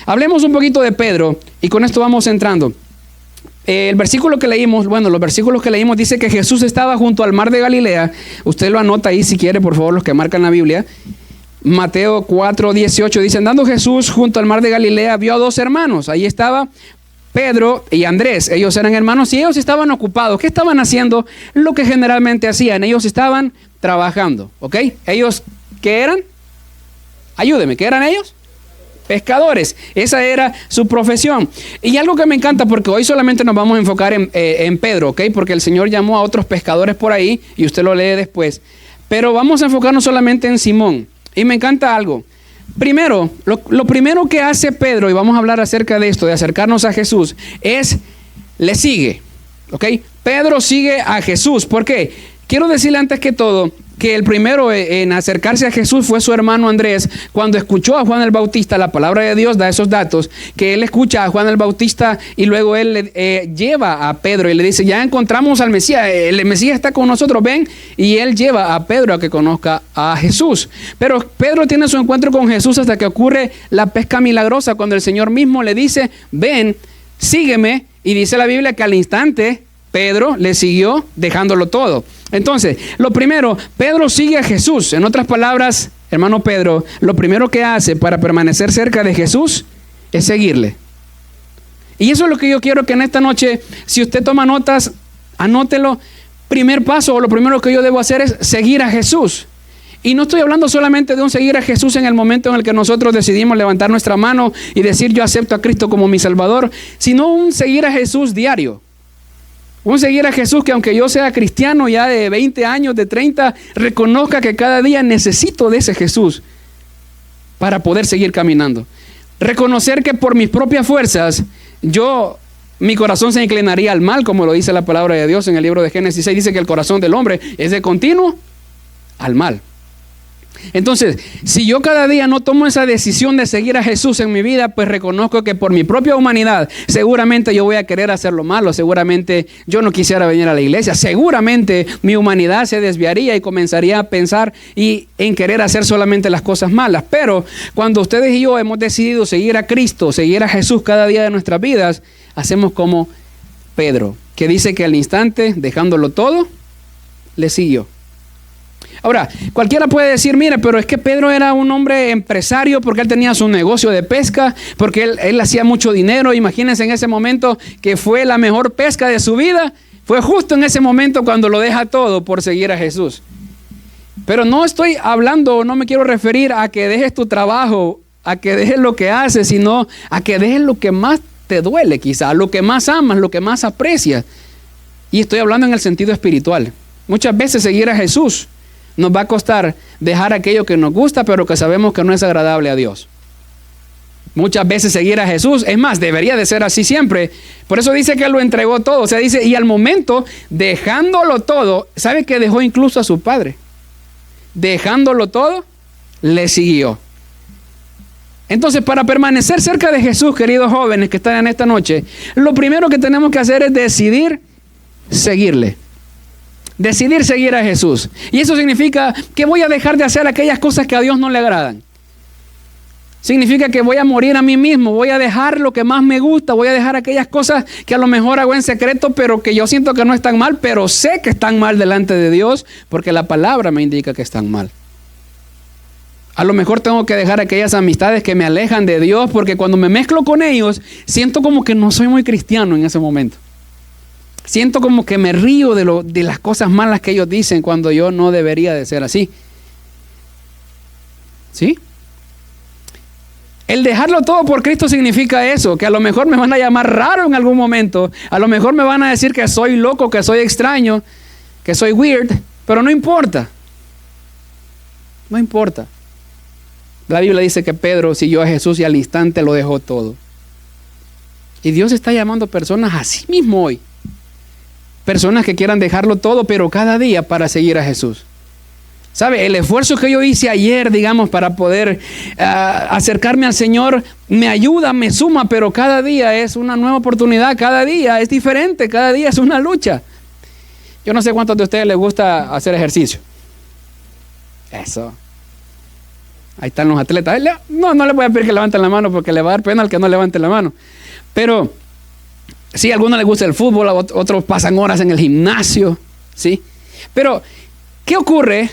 Hablemos un poquito de Pedro y con esto vamos entrando. El versículo que leímos, los versículos que leímos dice que Jesús estaba junto al mar de Galilea. Usted lo anota ahí si quiere, por favor, los que marcan la Biblia. Mateo 4:18 dice, andando Jesús junto al mar de Galilea, vio a dos hermanos. Ahí estaba Pedro y Andrés. Ellos eran hermanos y ellos estaban ocupados. ¿Qué estaban haciendo? Lo que generalmente hacían. Ellos estaban trabajando, ¿ok? ¿Ellos qué eran? Ayúdeme, ¿qué eran ellos? Pescadores. Esa era su profesión. Y algo que me encanta, porque hoy solamente nos vamos a enfocar en Pedro, ¿ok? Porque el Señor llamó a otros pescadores por ahí y usted lo lee después. Pero vamos a enfocarnos solamente en Simón. Y me encanta algo. Primero, lo primero que hace Pedro, y vamos a hablar acerca de esto, de acercarnos a Jesús, es le sigue, ¿ok? Pedro sigue a Jesús. ¿Por qué? Quiero decirle antes que todo que el primero en acercarse a Jesús fue su hermano Andrés. Cuando escuchó a Juan el Bautista, la palabra de Dios da esos datos, que él escucha a Juan el Bautista y luego él lleva a Pedro y le dice, ya encontramos al Mesías, el Mesías está con nosotros, ven, y él lleva a Pedro a que conozca a Jesús. Pero Pedro tiene su encuentro con Jesús hasta que ocurre la pesca milagrosa, cuando el Señor mismo le dice, ven, sígueme, y dice la Biblia que al instante Pedro le siguió dejándolo todo. Entonces, lo primero, Pedro sigue a Jesús. En otras palabras, hermano Pedro, lo primero que hace para permanecer cerca de Jesús es seguirle. Y eso es lo que yo quiero que en esta noche, si usted toma notas, anótelo. Primer paso, o lo primero que yo debo hacer es seguir a Jesús. Y no estoy hablando solamente de un seguir a Jesús en el momento en el que nosotros decidimos levantar nuestra mano y decir yo acepto a Cristo como mi Salvador, sino un seguir a Jesús diario. Un seguir a Jesús que aunque yo sea cristiano ya de 20 años, de 30, reconozca que cada día necesito de ese Jesús para poder seguir caminando. Reconocer que por mis propias fuerzas, mi corazón se inclinaría al mal, como lo dice la palabra de Dios en el libro de Génesis 6, dice que el corazón del hombre es de continuo al mal. Entonces, si yo cada día no tomo esa decisión de seguir a Jesús en mi vida, pues reconozco que por mi propia humanidad, seguramente yo voy a querer hacer lo malo, seguramente yo no quisiera venir a la iglesia, seguramente mi humanidad se desviaría y comenzaría a pensar en querer hacer solamente las cosas malas. Pero cuando ustedes y yo hemos decidido seguir a Cristo, seguir a Jesús cada día de nuestras vidas, hacemos como Pedro, que dice que al instante, dejándolo todo, le siguió. Ahora, cualquiera puede decir, mire, pero es que Pedro era un hombre empresario porque él tenía su negocio de pesca, porque él hacía mucho dinero. Imagínense en ese momento que fue la mejor pesca de su vida. Fue justo en ese momento cuando lo deja todo por seguir a Jesús. Pero no estoy hablando, no me quiero referir a que dejes tu trabajo, a que dejes lo que haces, sino a que dejes lo que más te duele quizá, lo que más amas, lo que más aprecias. Y estoy hablando en el sentido espiritual. Muchas veces seguir a Jesús nos va a costar dejar aquello que nos gusta, pero que sabemos que no es agradable a Dios. Muchas veces seguir a Jesús, es más, debería de ser así siempre. Por eso dice que Él lo entregó todo. O sea, dice, y al momento, dejándolo todo, ¿sabe que dejó incluso a su padre? Dejándolo todo, le siguió. Entonces, para permanecer cerca de Jesús, queridos jóvenes que están en esta noche, lo primero que tenemos que hacer es decidir seguirle. Decidir seguir a Jesús. Y eso significa que voy a dejar de hacer aquellas cosas que a Dios no le agradan. Significa que voy a morir a mí mismo, voy a dejar lo que más me gusta, voy a dejar aquellas cosas que a lo mejor hago en secreto, pero que yo siento que no están mal, pero sé que están mal delante de Dios, porque la palabra me indica que están mal. A lo mejor tengo que dejar aquellas amistades que me alejan de Dios, porque cuando me mezclo con ellos, siento como que no soy muy cristiano en ese momento. Siento como que me río de las cosas malas que ellos dicen cuando yo no debería de ser así. ¿Sí? El dejarlo todo por Cristo significa eso, que a lo mejor me van a llamar raro en algún momento, a lo mejor me van a decir que soy loco, que soy extraño, que soy weird, pero no importa. No importa. La Biblia dice que Pedro siguió a Jesús y al instante lo dejó todo. Y Dios está llamando personas a sí mismo hoy. Personas que quieran dejarlo todo, pero cada día para seguir a Jesús. ¿Sabe? El esfuerzo que yo hice ayer, digamos, para poder acercarme al Señor, me ayuda, me suma, pero cada día es una nueva oportunidad, cada día es diferente, cada día es una lucha. Yo no sé cuántos de ustedes les gusta hacer ejercicio. Eso. Ahí están los atletas. No le voy a pedir que levanten la mano porque le va a dar pena al que no levante la mano. Pero sí, a algunos les gusta el fútbol, a otros pasan horas en el gimnasio, ¿sí? Pero, ¿qué ocurre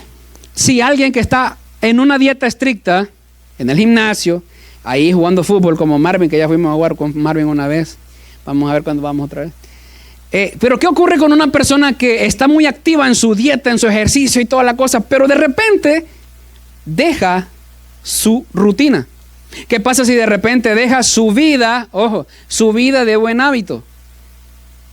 si alguien que está en una dieta estricta, en el gimnasio, ahí jugando fútbol como Marvin, que ya fuimos a jugar con Marvin una vez? Vamos a ver cuándo vamos otra vez. Pero ¿qué ocurre con una persona que está muy activa en su dieta, en su ejercicio y toda la cosa, pero de repente deja su rutina? ¿Qué pasa si de repente deja su vida, ojo, su vida de buen hábito?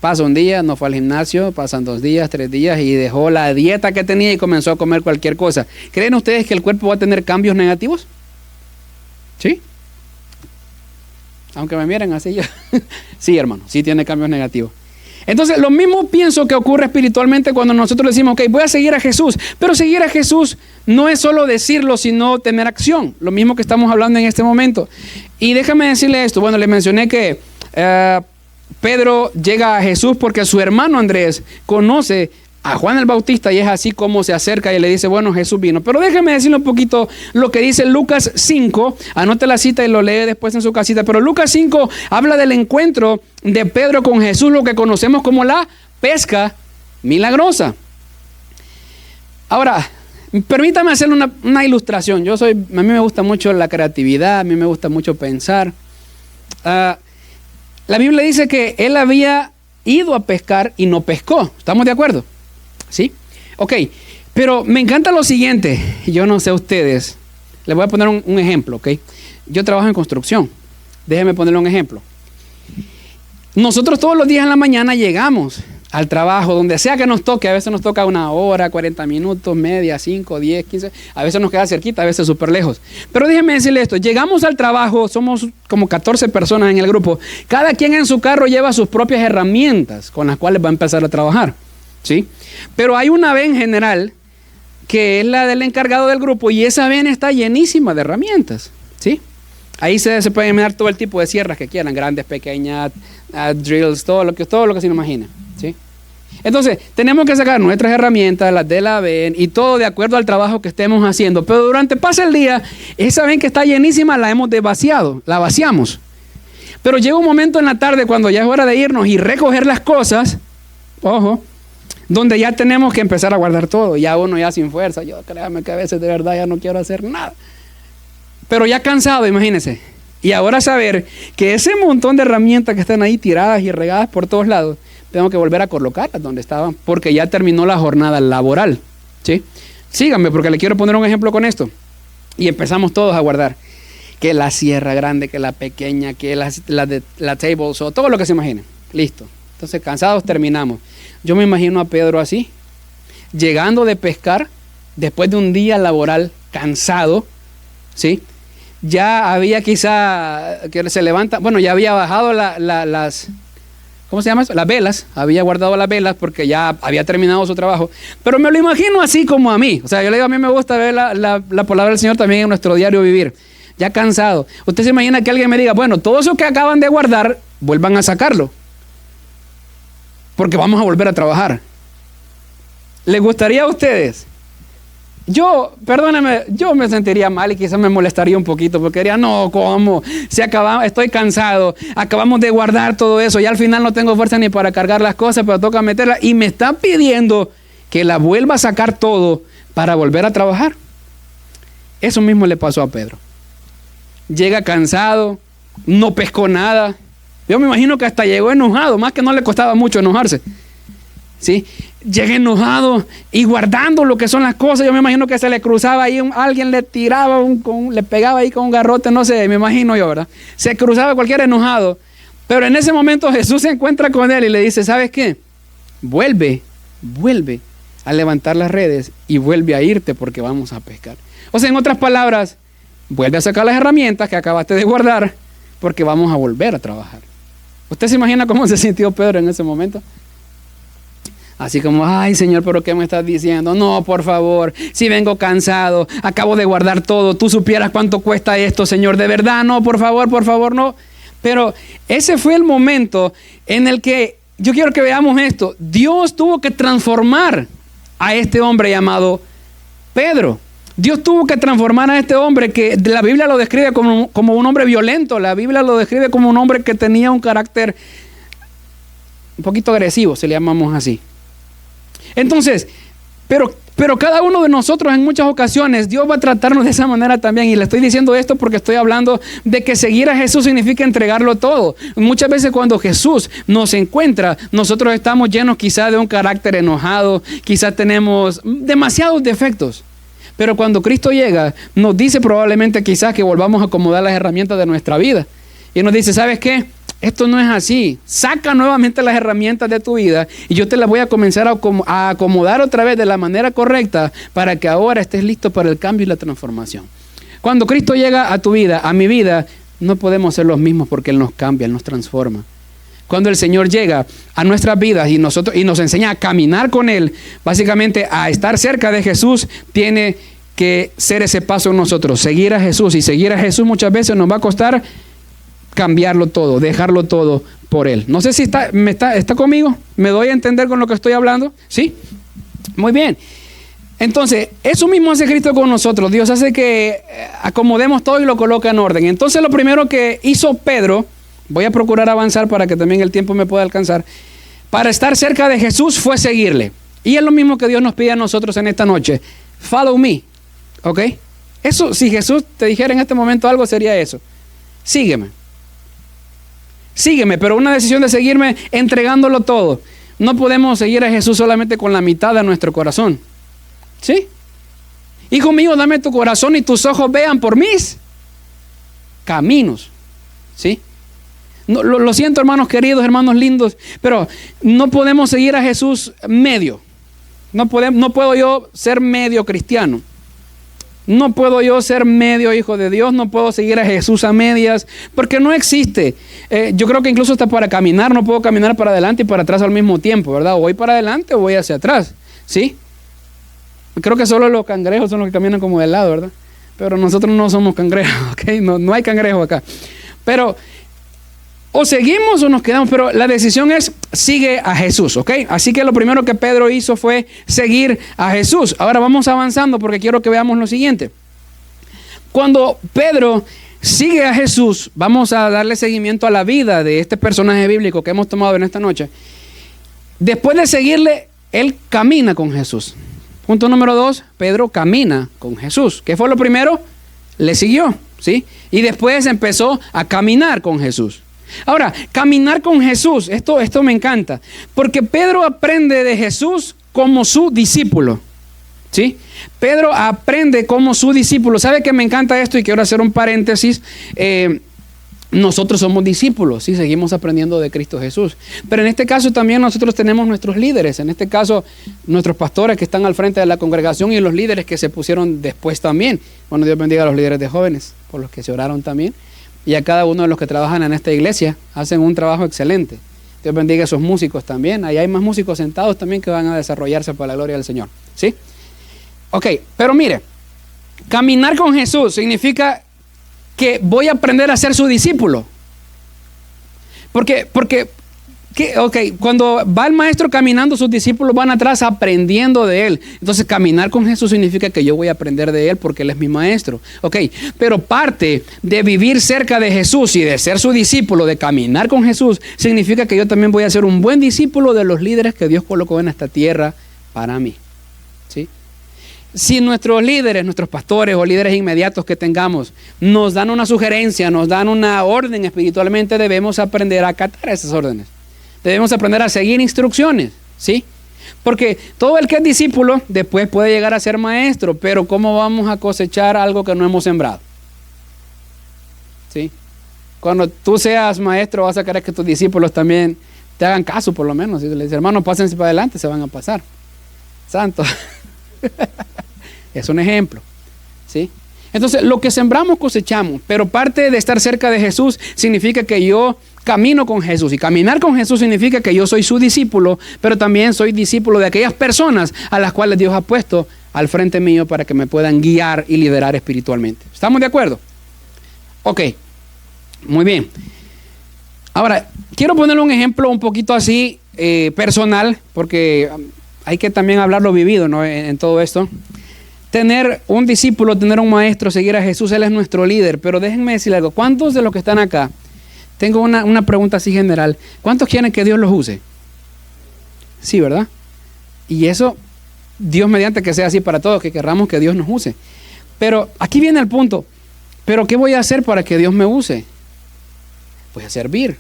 Pasa un día, no fue al gimnasio, pasan 2 días, 3 días y dejó la dieta que tenía y comenzó a comer cualquier cosa. ¿Creen ustedes que el cuerpo va a tener cambios negativos? ¿Sí? Aunque me miren así yo. Sí, hermano, sí tiene cambios negativos. Entonces, lo mismo pienso que ocurre espiritualmente cuando nosotros decimos, ok, voy a seguir a Jesús. Pero seguir a Jesús no es solo decirlo, sino tener acción. Lo mismo que estamos hablando en este momento. Y déjame decirle esto. Bueno, le mencioné que Pedro llega a Jesús porque su hermano Andrés conoce a Juan el Bautista y es así como se acerca y le dice, bueno, Jesús vino. Pero déjeme decirle un poquito lo que dice Lucas 5, anote la cita y lo lee después en su casita, pero Lucas 5 habla del encuentro de Pedro con Jesús, lo que conocemos como la pesca milagrosa. Ahora, permítame hacer una ilustración. A mí me gusta mucho la creatividad, a mí me gusta mucho pensar. La Biblia dice que él había ido a pescar y no pescó. ¿Estamos de acuerdo? ¿Sí? Ok, pero me encanta lo siguiente. Yo no sé ustedes. Les voy a poner un ejemplo, ¿ok? Yo trabajo en construcción. Déjenme ponerle un ejemplo. Nosotros todos los días en la mañana llegamos al trabajo, donde sea que nos toque. A veces nos toca 1 hora, 40 minutos, media, 5, 10, 15. A veces nos queda cerquita, a veces súper lejos. Pero déjenme decirle esto. Llegamos al trabajo, somos como 14 personas en el grupo. Cada quien en su carro lleva sus propias herramientas con las cuales va a empezar a trabajar, ¿sí? Pero hay una ven general que es la del encargado del grupo y esa ven está llenísima de herramientas, ¿sí? Ahí se pueden mirar todo el tipo de sierras que quieran, grandes, pequeñas, drills, todo lo que se imaginen, ¿sí? Entonces, tenemos que sacar nuestras herramientas, las de la ven y todo de acuerdo al trabajo que estemos haciendo. Pero pasa el día, esa ven que está llenísima la hemos desvaciado, la vaciamos. Pero llega un momento en la tarde cuando ya es hora de irnos y recoger las cosas, ojo, donde ya tenemos que empezar a guardar todo. Ya uno ya sin fuerza, yo créame que a veces de verdad ya no quiero hacer nada. Pero ya cansado, imagínense. Y ahora saber que ese montón de herramientas que están ahí tiradas y regadas por todos lados, tengo que volver a colocarlas donde estaban, porque ya terminó la jornada laboral, ¿sí? Síganme, porque le quiero poner un ejemplo con esto. Y empezamos todos a guardar. Que la sierra grande, que la pequeña, que la table saw, todo lo que se imaginen. Listo. Entonces, cansados, terminamos. Yo me imagino a Pedro así, llegando de pescar, después de un día laboral cansado, ¿sí? Ya había quizá, que se levanta, bueno, ya había bajado las... ¿Cómo se llama eso? Las velas. Había guardado las velas porque ya había terminado su trabajo. Pero me lo imagino así como a mí. O sea, yo le digo, a mí me gusta ver la palabra del Señor también en nuestro diario vivir. Ya cansado. Usted se imagina que alguien me diga, bueno, todo eso que acaban de guardar, vuelvan a sacarlo. Porque vamos a volver a trabajar. ¿Les gustaría a ustedes? Perdónenme, yo me sentiría mal y quizás me molestaría un poquito porque diría, no, ¿cómo? Estoy cansado, acabamos de guardar todo eso y al final no tengo fuerza ni para cargar las cosas, pero toca meterlas y me está pidiendo que la vuelva a sacar todo para volver a trabajar. Eso mismo le pasó a Pedro. Llega cansado, no pescó nada. Yo me imagino que hasta llegó enojado, más que no le costaba mucho enojarse, ¿sí? Llegué enojado y guardando lo que son las cosas. Yo me imagino que se le cruzaba ahí, alguien le tiraba, le pegaba ahí con un garrote, no sé, me imagino yo, ¿verdad? Se cruzaba cualquier enojado. Pero en ese momento Jesús se encuentra con él y le dice, ¿sabes qué? Vuelve a levantar las redes y vuelve a irte porque vamos a pescar. O sea, en otras palabras, vuelve a sacar las herramientas que acabaste de guardar porque vamos a volver a trabajar. ¿Usted se imagina cómo se sintió Pedro en ese momento? Así como, ay Señor, ¿pero qué me estás diciendo? No, por favor, si vengo cansado, acabo de guardar todo, tú supieras cuánto cuesta esto, Señor, de verdad, no, por favor, no. Pero ese fue el momento en el que, yo quiero que veamos esto, Dios tuvo que transformar a este hombre llamado Pedro. Dios tuvo que transformar a este hombre que la Biblia lo describe como un hombre violento. La Biblia lo describe como un hombre que tenía un carácter un poquito agresivo, se le llamamos así. Entonces, pero cada uno de nosotros en muchas ocasiones Dios va a tratarnos de esa manera también. Y le estoy diciendo esto porque estoy hablando de que seguir a Jesús significa entregarlo todo. Muchas veces cuando Jesús nos encuentra, nosotros estamos llenos quizás de un carácter enojado, quizás tenemos demasiados defectos. Pero cuando Cristo llega, nos dice probablemente quizás que volvamos a acomodar las herramientas de nuestra vida. Y nos dice, ¿sabes qué? Esto no es así. Saca nuevamente las herramientas de tu vida y yo te las voy a comenzar a acomodar otra vez de la manera correcta para que ahora estés listo para el cambio y la transformación. Cuando Cristo llega a tu vida, a mi vida, no podemos ser los mismos porque Él nos cambia, Él nos transforma. Cuando el Señor llega a nuestras vidas y nos enseña a caminar con Él, básicamente a estar cerca de Jesús, tiene que ser ese paso en nosotros, seguir a Jesús. Y seguir a Jesús muchas veces nos va a costar cambiarlo todo, dejarlo todo por Él. No sé si está conmigo, ¿me doy a entender con lo que estoy hablando? ¿Sí? Muy bien. Entonces, eso mismo hace Cristo con nosotros. Dios hace que acomodemos todo y lo coloca en orden. Entonces, lo primero que hizo Pedro, voy a procurar avanzar para que también el tiempo me pueda alcanzar, para estar cerca de Jesús fue seguirle. Y es lo mismo que Dios nos pide a nosotros en esta noche. Follow me. ¿Ok? Eso, si Jesús te dijera en este momento algo, sería eso. Sígueme. Sígueme, pero una decisión de seguirme entregándolo todo. No podemos seguir a Jesús solamente con la mitad de nuestro corazón. ¿Sí? Hijo mío, dame tu corazón y tus ojos vean por mis caminos. ¿Sí? No, lo siento, hermanos queridos, hermanos lindos, pero no podemos seguir a Jesús medio. No puedo yo ser medio cristiano. No puedo yo ser medio hijo de Dios, no puedo seguir a Jesús a medias, porque no existe. Yo creo que incluso hasta para caminar, no puedo caminar para adelante y para atrás al mismo tiempo, ¿verdad? O voy para adelante o voy hacia atrás, ¿sí? Creo que solo los cangrejos son los que caminan como de lado, ¿verdad? Pero nosotros no somos cangrejos, ¿ok? No hay cangrejos acá. Pero o seguimos o nos quedamos, pero la decisión es sigue a Jesús, ¿ok? Así que lo primero que Pedro hizo fue seguir a Jesús. Ahora vamos avanzando porque quiero que veamos lo siguiente. Cuando Pedro sigue a Jesús, vamos a darle seguimiento a la vida de este personaje bíblico que hemos tomado en esta noche. Después de seguirle, él camina con Jesús. Punto número 2, Pedro camina con Jesús. ¿Qué fue lo primero? Le siguió, ¿sí? Y después empezó a caminar con Jesús. Ahora, caminar con Jesús, esto me encanta, porque Pedro aprende de Jesús como su discípulo, ¿sí? Pedro aprende como su discípulo. ¿Sabe que me encanta esto? Y quiero hacer un paréntesis. Nosotros somos discípulos, ¿sí? Seguimos aprendiendo de Cristo Jesús. Pero en este caso también nosotros tenemos nuestros líderes. En este caso, nuestros pastores que están al frente de la congregación y los líderes que se pusieron después también. Bueno, Dios bendiga a los líderes de jóvenes, por los que se oraron también. Y a cada uno de los que trabajan en esta iglesia, hacen un trabajo excelente. Dios bendiga a esos músicos también. Ahí hay más músicos sentados también que van a desarrollarse para la gloria del Señor, ¿sí? Ok, pero mire, caminar con Jesús significa que voy a aprender a ser su discípulo. Porque cuando va el maestro caminando, sus discípulos van atrás aprendiendo de él. Entonces, caminar con Jesús significa que yo voy a aprender de él porque él es mi maestro. Ok, pero parte de vivir cerca de Jesús y de ser su discípulo, de caminar con Jesús, significa que yo también voy a ser un buen discípulo de los líderes que Dios colocó en esta tierra para mí. ¿Sí? Si nuestros líderes, nuestros pastores o líderes inmediatos que tengamos nos dan una sugerencia, nos dan una orden espiritualmente, debemos aprender a acatar esas órdenes. Debemos aprender a seguir instrucciones, ¿sí? Porque todo el que es discípulo después puede llegar a ser maestro, pero ¿cómo vamos a cosechar algo que no hemos sembrado? ¿Sí? Cuando tú seas maestro vas a querer que tus discípulos también te hagan caso, por lo menos. Si les dices, hermano, pásense para adelante, se van a pasar. Santo. Es un ejemplo, ¿sí? Entonces, lo que sembramos cosechamos, pero parte de estar cerca de Jesús significa que yo camino con Jesús. Y caminar con Jesús significa que yo soy su discípulo, pero también soy discípulo de aquellas personas a las cuales Dios ha puesto al frente mío para que me puedan guiar y liderar espiritualmente. ¿Estamos de acuerdo? Ok, muy bien. Ahora, quiero ponerle un ejemplo un poquito así personal, porque hay que también hablar lo vivido, ¿no? en todo esto. tener un discípulo, tener un maestro, seguir a Jesús, Él es nuestro líder. Pero déjenme decir algo, ¿cuántos de los que están acá? Tengo una pregunta así general. ¿Cuántos quieren que Dios los use? Sí, ¿verdad? Y eso, Dios mediante que sea así para todos, que querramos que Dios nos use. Pero aquí viene el punto. ¿Pero qué voy a hacer para que Dios me use? Voy a servir.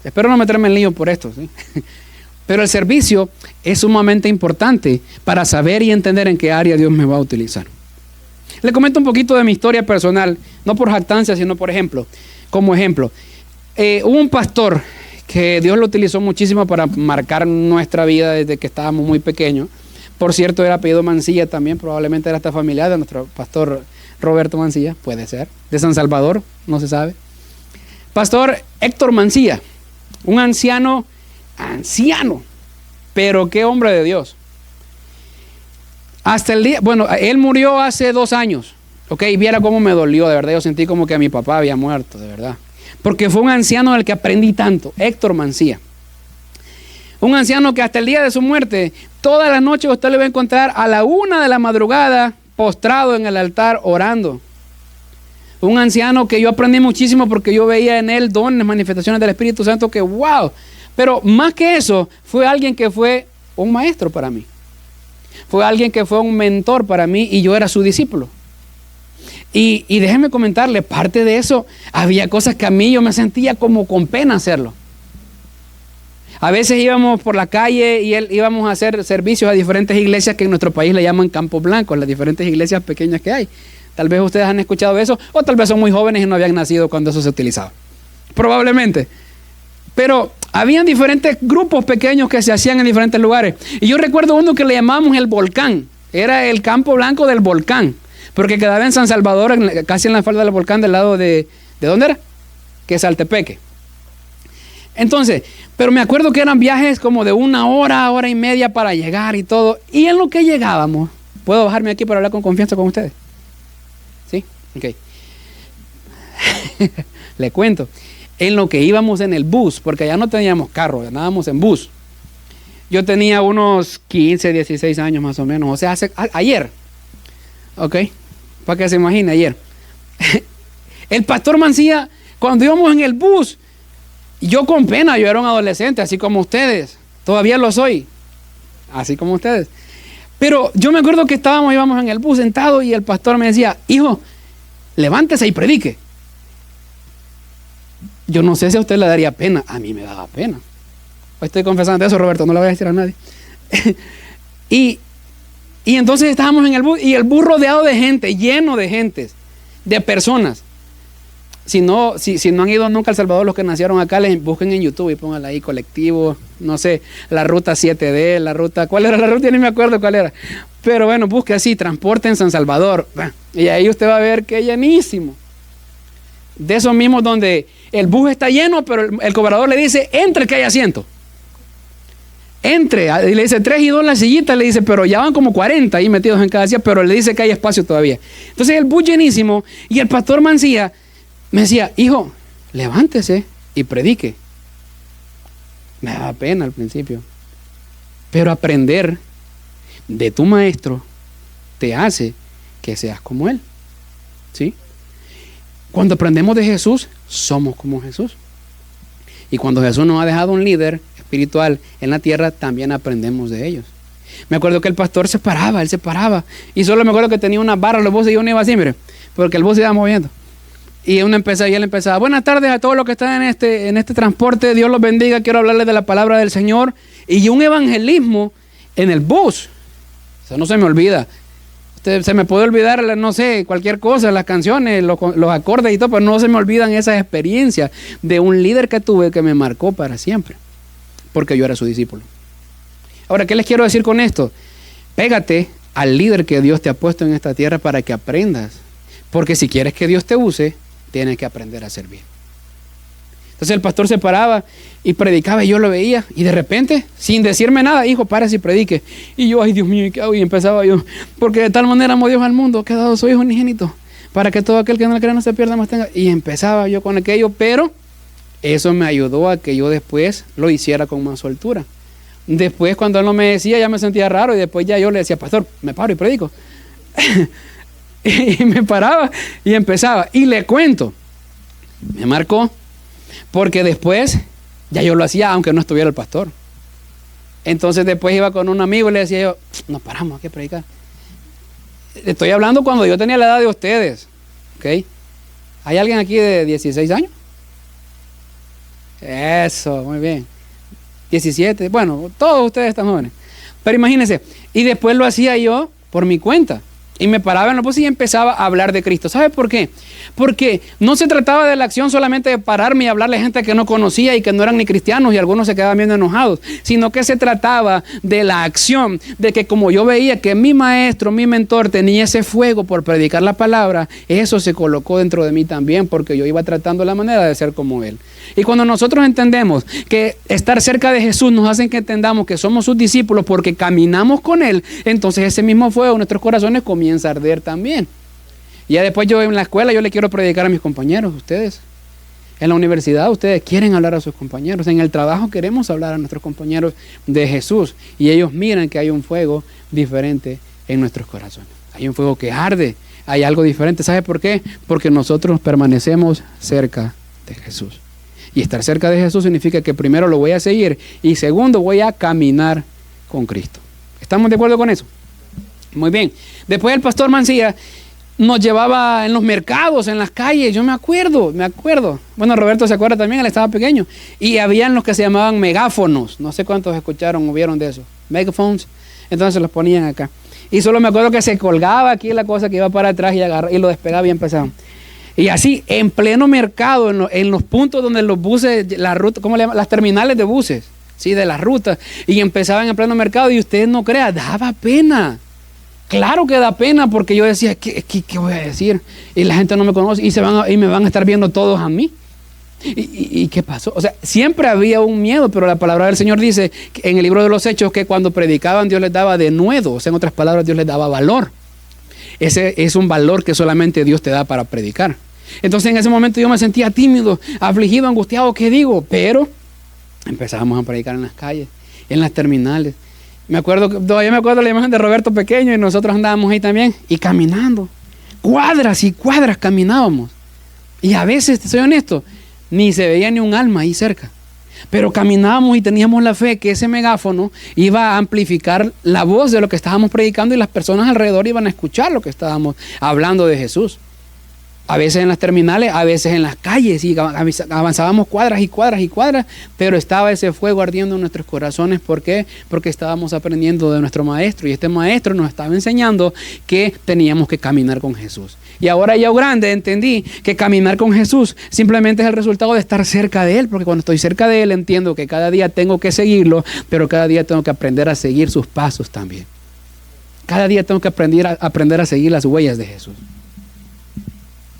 Espero no meterme en lío por esto, ¿sí? Pero el servicio es sumamente importante para saber y entender en qué área Dios me va a utilizar. Le comento un poquito de mi historia personal, no por jactancia, sino por ejemplo. Como ejemplo, hubo un pastor que Dios lo utilizó muchísimo para marcar nuestra vida desde que estábamos muy pequeños. Por cierto, era apellido Mancilla también, probablemente era esta familiar de nuestro pastor Roberto Mancilla, puede ser, de San Salvador, no se sabe. Pastor Héctor Mancilla, un anciano, pero qué hombre de Dios. Hasta el día, bueno, él murió hace 2 años. Ok, viera cómo me dolió, de verdad, yo sentí como que mi papá había muerto, de verdad. Porque fue un anciano del que aprendí tanto, Héctor Mancilla. Un anciano que hasta el día de su muerte, todas las noches usted le va a encontrar a la 1 de la madrugada, postrado en el altar, orando. Un anciano que yo aprendí muchísimo porque yo veía en él dones, manifestaciones del Espíritu Santo que wow. Pero más que eso, fue alguien que fue un maestro para mí. Fue alguien que fue un mentor para mí y yo era su discípulo. Y déjenme comentarle, parte de eso, había cosas que a mí yo me sentía como con pena hacerlo. A veces íbamos por la calle y íbamos a hacer servicios a diferentes iglesias que en nuestro país le llaman Campos Blancos, las diferentes iglesias pequeñas que hay. Tal vez ustedes han escuchado eso, o tal vez son muy jóvenes y no habían nacido cuando eso se utilizaba. Probablemente. Pero habían diferentes grupos pequeños que se hacían en diferentes lugares. Y yo recuerdo uno que le llamamos el Volcán. Era el Campo Blanco del Volcán. Porque quedaba en San Salvador, casi en la falda del volcán, del lado ¿de dónde era? Que es Saltepeque. Entonces, pero me acuerdo que eran viajes como de 1 hora, 1 hora y media para llegar y todo. Y en lo que llegábamos, ¿puedo bajarme aquí para hablar con confianza con ustedes? ¿Sí? Ok. Le cuento. En lo que íbamos en el bus, porque allá no teníamos carro, andábamos en bus. Yo tenía unos 15, 16 años más o menos. O sea, ayer. Ok. Para que se imagine, ayer. El pastor Mancilla, cuando íbamos en el bus, yo con pena, yo era un adolescente, así como ustedes. Todavía lo soy. Así como ustedes. Pero yo me acuerdo que íbamos en el bus sentados y el pastor me decía, hijo, levántese y predique. Yo no sé si a usted le daría pena. A mí me daba pena. Hoy estoy confesando eso, Roberto, no le voy a decir a nadie. Y entonces estábamos en el bus, y el bus rodeado de gente, lleno de gentes, de personas. Si no han ido nunca a El Salvador, los que nacieron acá, les busquen en YouTube y pónganla ahí, colectivo, no sé, la ruta 7D, ¿cuál era la ruta? Ya ni me acuerdo cuál era. Pero bueno, busque así, transporte en San Salvador. Y ahí usted va a ver que es llenísimo. De esos mismos donde el bus está lleno, pero el cobrador le dice, entre que hay asiento. Entre, y le dice 3 y 2 la sillita, le dice, pero ya van como 40 ahí metidos en cada silla, pero le dice que hay espacio todavía. Entonces el bus llenísimo, y el pastor Mancilla me decía, hijo, levántese y predique. Me daba pena al principio, pero aprender de tu maestro te hace que seas como él. ¿Sí? Cuando aprendemos de Jesús, somos como Jesús. Y cuando Jesús nos ha dejado un líder espiritual en la tierra, también aprendemos de ellos. Me acuerdo que el pastor él se paraba. Y solo me acuerdo que tenía una barra los buses y uno iba así, mire, porque el bus se iba moviendo. Y él empezaba, buenas tardes a todos los que están en este transporte, Dios los bendiga, quiero hablarles de la palabra del Señor. Y un evangelismo en el bus. Eso no se me olvida. Se me puede olvidar, no sé, cualquier cosa, las canciones, los acordes y todo, pero no se me olvidan esas experiencias de un líder que tuve que me marcó para siempre, porque yo era su discípulo. Ahora, ¿qué les quiero decir con esto? Pégate al líder que Dios te ha puesto en esta tierra para que aprendas, porque si quieres que Dios te use, tienes que aprender a servir. Entonces el pastor se paraba y predicaba y yo lo veía y de repente, sin decirme nada, hijo, párese y predique. Y yo, ay Dios mío, ¿qué hago? Y empezaba yo, porque de tal manera amó Dios al mundo, que ha dado su hijo unigénito, para que todo aquel que no le crea no se pierda, más tenga. Y empezaba yo con aquello, pero eso me ayudó a que yo después lo hiciera con más soltura. Después cuando él no me decía, ya me sentía raro y después ya yo le decía, pastor, me paro y predico. Y me paraba y empezaba. Y le cuento, me marcó, porque después ya yo lo hacía aunque no estuviera el pastor. Entonces después iba con un amigo y le decía yo, nos paramos aquí a predicar. Estoy hablando cuando yo tenía la edad de ustedes, ¿ok? ¿Hay alguien aquí de 16 años? Eso, muy bien. 17, bueno, todos ustedes están jóvenes. Pero imagínense, y después lo hacía yo por mi cuenta. Y me paraba en la voz y empezaba a hablar de Cristo. ¿Sabe por qué? Porque no se trataba de la acción solamente de pararme y hablarle a gente que no conocía y que no eran ni cristianos y algunos se quedaban bien enojados, sino que se trataba de la acción, de que como yo veía que mi maestro, mi mentor tenía ese fuego por predicar la palabra, eso se colocó dentro de mí también, porque yo iba tratando la manera de ser como él. Y cuando nosotros entendemos que estar cerca de Jesús nos hace que entendamos que somos sus discípulos porque caminamos con él, entonces ese mismo fuego en nuestros corazones comienza a arder también. Y ya después yo en la escuela yo le quiero predicar a mis compañeros, ustedes. En la universidad ustedes quieren hablar a sus compañeros. En el trabajo queremos hablar a nuestros compañeros de Jesús. Y ellos miran que hay un fuego diferente en nuestros corazones. Hay un fuego que arde. Hay algo diferente. ¿Sabe por qué? Porque nosotros permanecemos cerca de Jesús. Y estar cerca de Jesús significa que primero lo voy a seguir y segundo voy a caminar con Cristo. ¿Estamos de acuerdo con eso? Muy bien. Después el pastor Mancilla nos llevaba en los mercados, en las calles. Yo me acuerdo. Bueno, Roberto se acuerda también, él estaba pequeño. Y habían los que se llamaban megáfonos. No sé cuántos escucharon o vieron de eso. Megaphones. Entonces los ponían acá. Y solo me acuerdo que se colgaba aquí la cosa que iba para atrás y lo despegaba y empezaban. Y así, en pleno mercado, en los puntos donde los buses, la ruta, ¿cómo le llaman? Las terminales de buses, ¿sí? De las rutas. Y empezaban en pleno mercado y ustedes no crean, daba pena. Claro que da pena porque yo decía, ¿qué voy a decir? Y la gente no me conoce y me van a estar viendo todos a mí. ¿Y qué pasó? O sea, siempre había un miedo, pero la palabra del Señor dice en el libro de los Hechos que cuando predicaban Dios les daba denuedo. O sea, en otras palabras, Dios les daba valor. Ese es un valor que solamente Dios te da para predicar. Entonces en ese momento yo me sentía tímido, afligido, angustiado, ¿qué digo? Pero empezábamos a predicar en las calles, en las terminales. Todavía me acuerdo la imagen de Roberto pequeño y nosotros andábamos ahí también y caminando. Cuadras y cuadras caminábamos. Y a veces, te soy honesto, ni se veía ni un alma ahí cerca. Pero caminábamos y teníamos la fe que ese megáfono iba a amplificar la voz de lo que estábamos predicando y las personas alrededor iban a escuchar lo que estábamos hablando de Jesús. A veces en las terminales, a veces en las calles, y avanzábamos cuadras y cuadras y cuadras, pero estaba ese fuego ardiendo en nuestros corazones. ¿Por qué? Porque estábamos aprendiendo de nuestro maestro, y este maestro nos estaba enseñando que teníamos que caminar con Jesús. Y ahora ya grande entendí que caminar con Jesús simplemente es el resultado de estar cerca de Él, porque cuando estoy cerca de Él entiendo que cada día tengo que seguirlo, pero cada día tengo que aprender a seguir sus pasos también. Cada día tengo que aprender a seguir las huellas de Jesús.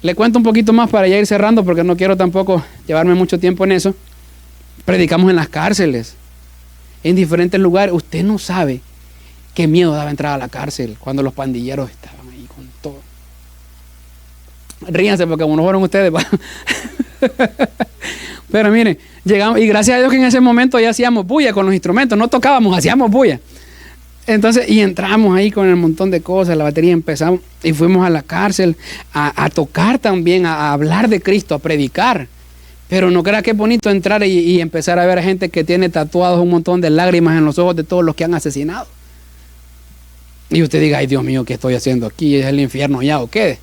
Le cuento un poquito más para ya ir cerrando, porque no quiero tampoco llevarme mucho tiempo en eso. Predicamos en las cárceles, en diferentes lugares. Usted no sabe qué miedo daba entrar a la cárcel cuando los pandilleros estaban ahí con todo. Ríanse porque como no fueron ustedes. Pero miren, llegamos y gracias a Dios que en ese momento ya hacíamos bulla con los instrumentos. No tocábamos, hacíamos bulla. Entonces, y entramos ahí con el montón de cosas, la batería, empezamos y fuimos a la cárcel a tocar también, a hablar de Cristo, a predicar. Pero no crea que es bonito entrar y empezar a ver a gente que tiene tatuados un montón de lágrimas en los ojos de todos los que han asesinado. Y usted diga, ay Dios mío, ¿qué estoy haciendo aquí? ¿Es el infierno ya o qué?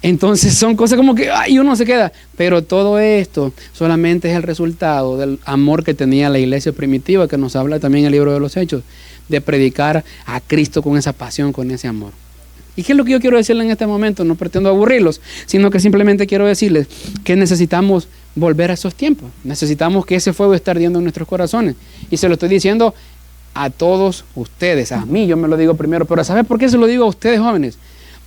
Entonces son cosas como que, ay, uno se queda. Pero todo esto solamente es el resultado del amor que tenía la iglesia primitiva, que nos habla también el libro de los Hechos, de predicar a Cristo con esa pasión, con ese amor. ¿Y qué es lo que yo quiero decirles en este momento? No pretendo aburrirlos, sino que simplemente quiero decirles que necesitamos volver a esos tiempos. Necesitamos que ese fuego esté ardiendo en nuestros corazones. Y se lo estoy diciendo a todos ustedes. A mí yo me lo digo primero, pero ¿sabe por qué se lo digo a ustedes, jóvenes?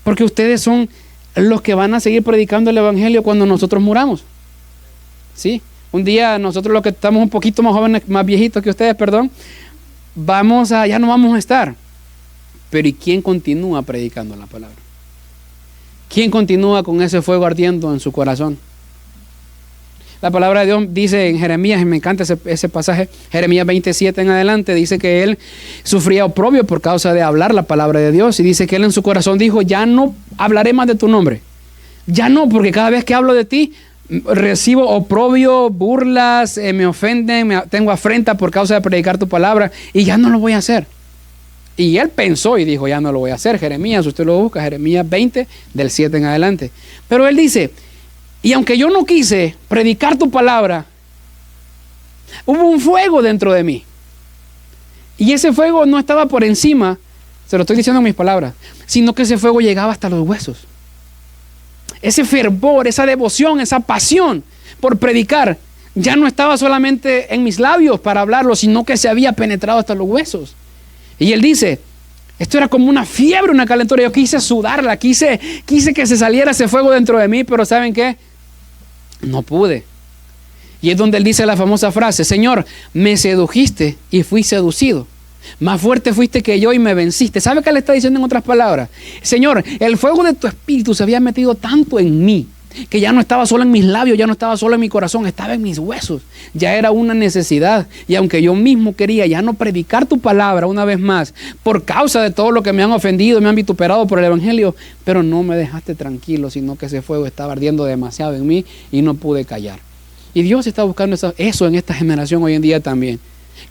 Porque ustedes son los que van a seguir predicando el evangelio cuando nosotros muramos. ¿Sí? Un día nosotros los que estamos un poquito más jóvenes, más viejitos que ustedes, perdón, ya no vamos a estar. Pero ¿y quién continúa predicando la palabra? ¿Quién continúa con ese fuego ardiendo en su corazón? La palabra de Dios dice en Jeremías, y me encanta ese pasaje, Jeremías 27 en adelante, dice que él sufría oprobio por causa de hablar la palabra de Dios. Y dice que él en su corazón dijo, ya no hablaré más de tu nombre. Ya no, porque cada vez que hablo de ti, recibo oprobio, burlas, me ofenden, tengo afrenta por causa de predicar tu palabra, y ya no lo voy a hacer. Y él pensó y dijo, ya no lo voy a hacer. Jeremías, usted lo busca, Jeremías 20, del 7 en adelante. Pero él dice, y aunque yo no quise predicar tu palabra, hubo un fuego dentro de mí. Y ese fuego no estaba por encima, se lo estoy diciendo en mis palabras, sino que ese fuego llegaba hasta los huesos. Ese fervor, esa devoción, esa pasión por predicar, ya no estaba solamente en mis labios para hablarlo, sino que se había penetrado hasta los huesos. Y él dice, esto era como una fiebre, una calentura. Yo quise sudarla, quise que se saliera ese fuego dentro de mí, pero ¿saben qué? No pude. Y es donde él dice la famosa frase, Señor, me sedujiste y fui seducido. Más fuerte fuiste que yo y me venciste. ¿Sabe qué le está diciendo en otras palabras? Señor, el fuego de tu espíritu se había metido tanto en mí, que ya no estaba solo en mis labios, ya no estaba solo en mi corazón, estaba en mis huesos. Ya era una necesidad. Y aunque yo mismo quería ya no predicar tu palabra una vez más, por causa de todo lo que me han ofendido, me han vituperado por el evangelio, pero no me dejaste tranquilo, sino que ese fuego estaba ardiendo demasiado en mí y no pude callar. Y Dios está buscando eso en esta generación hoy en día también.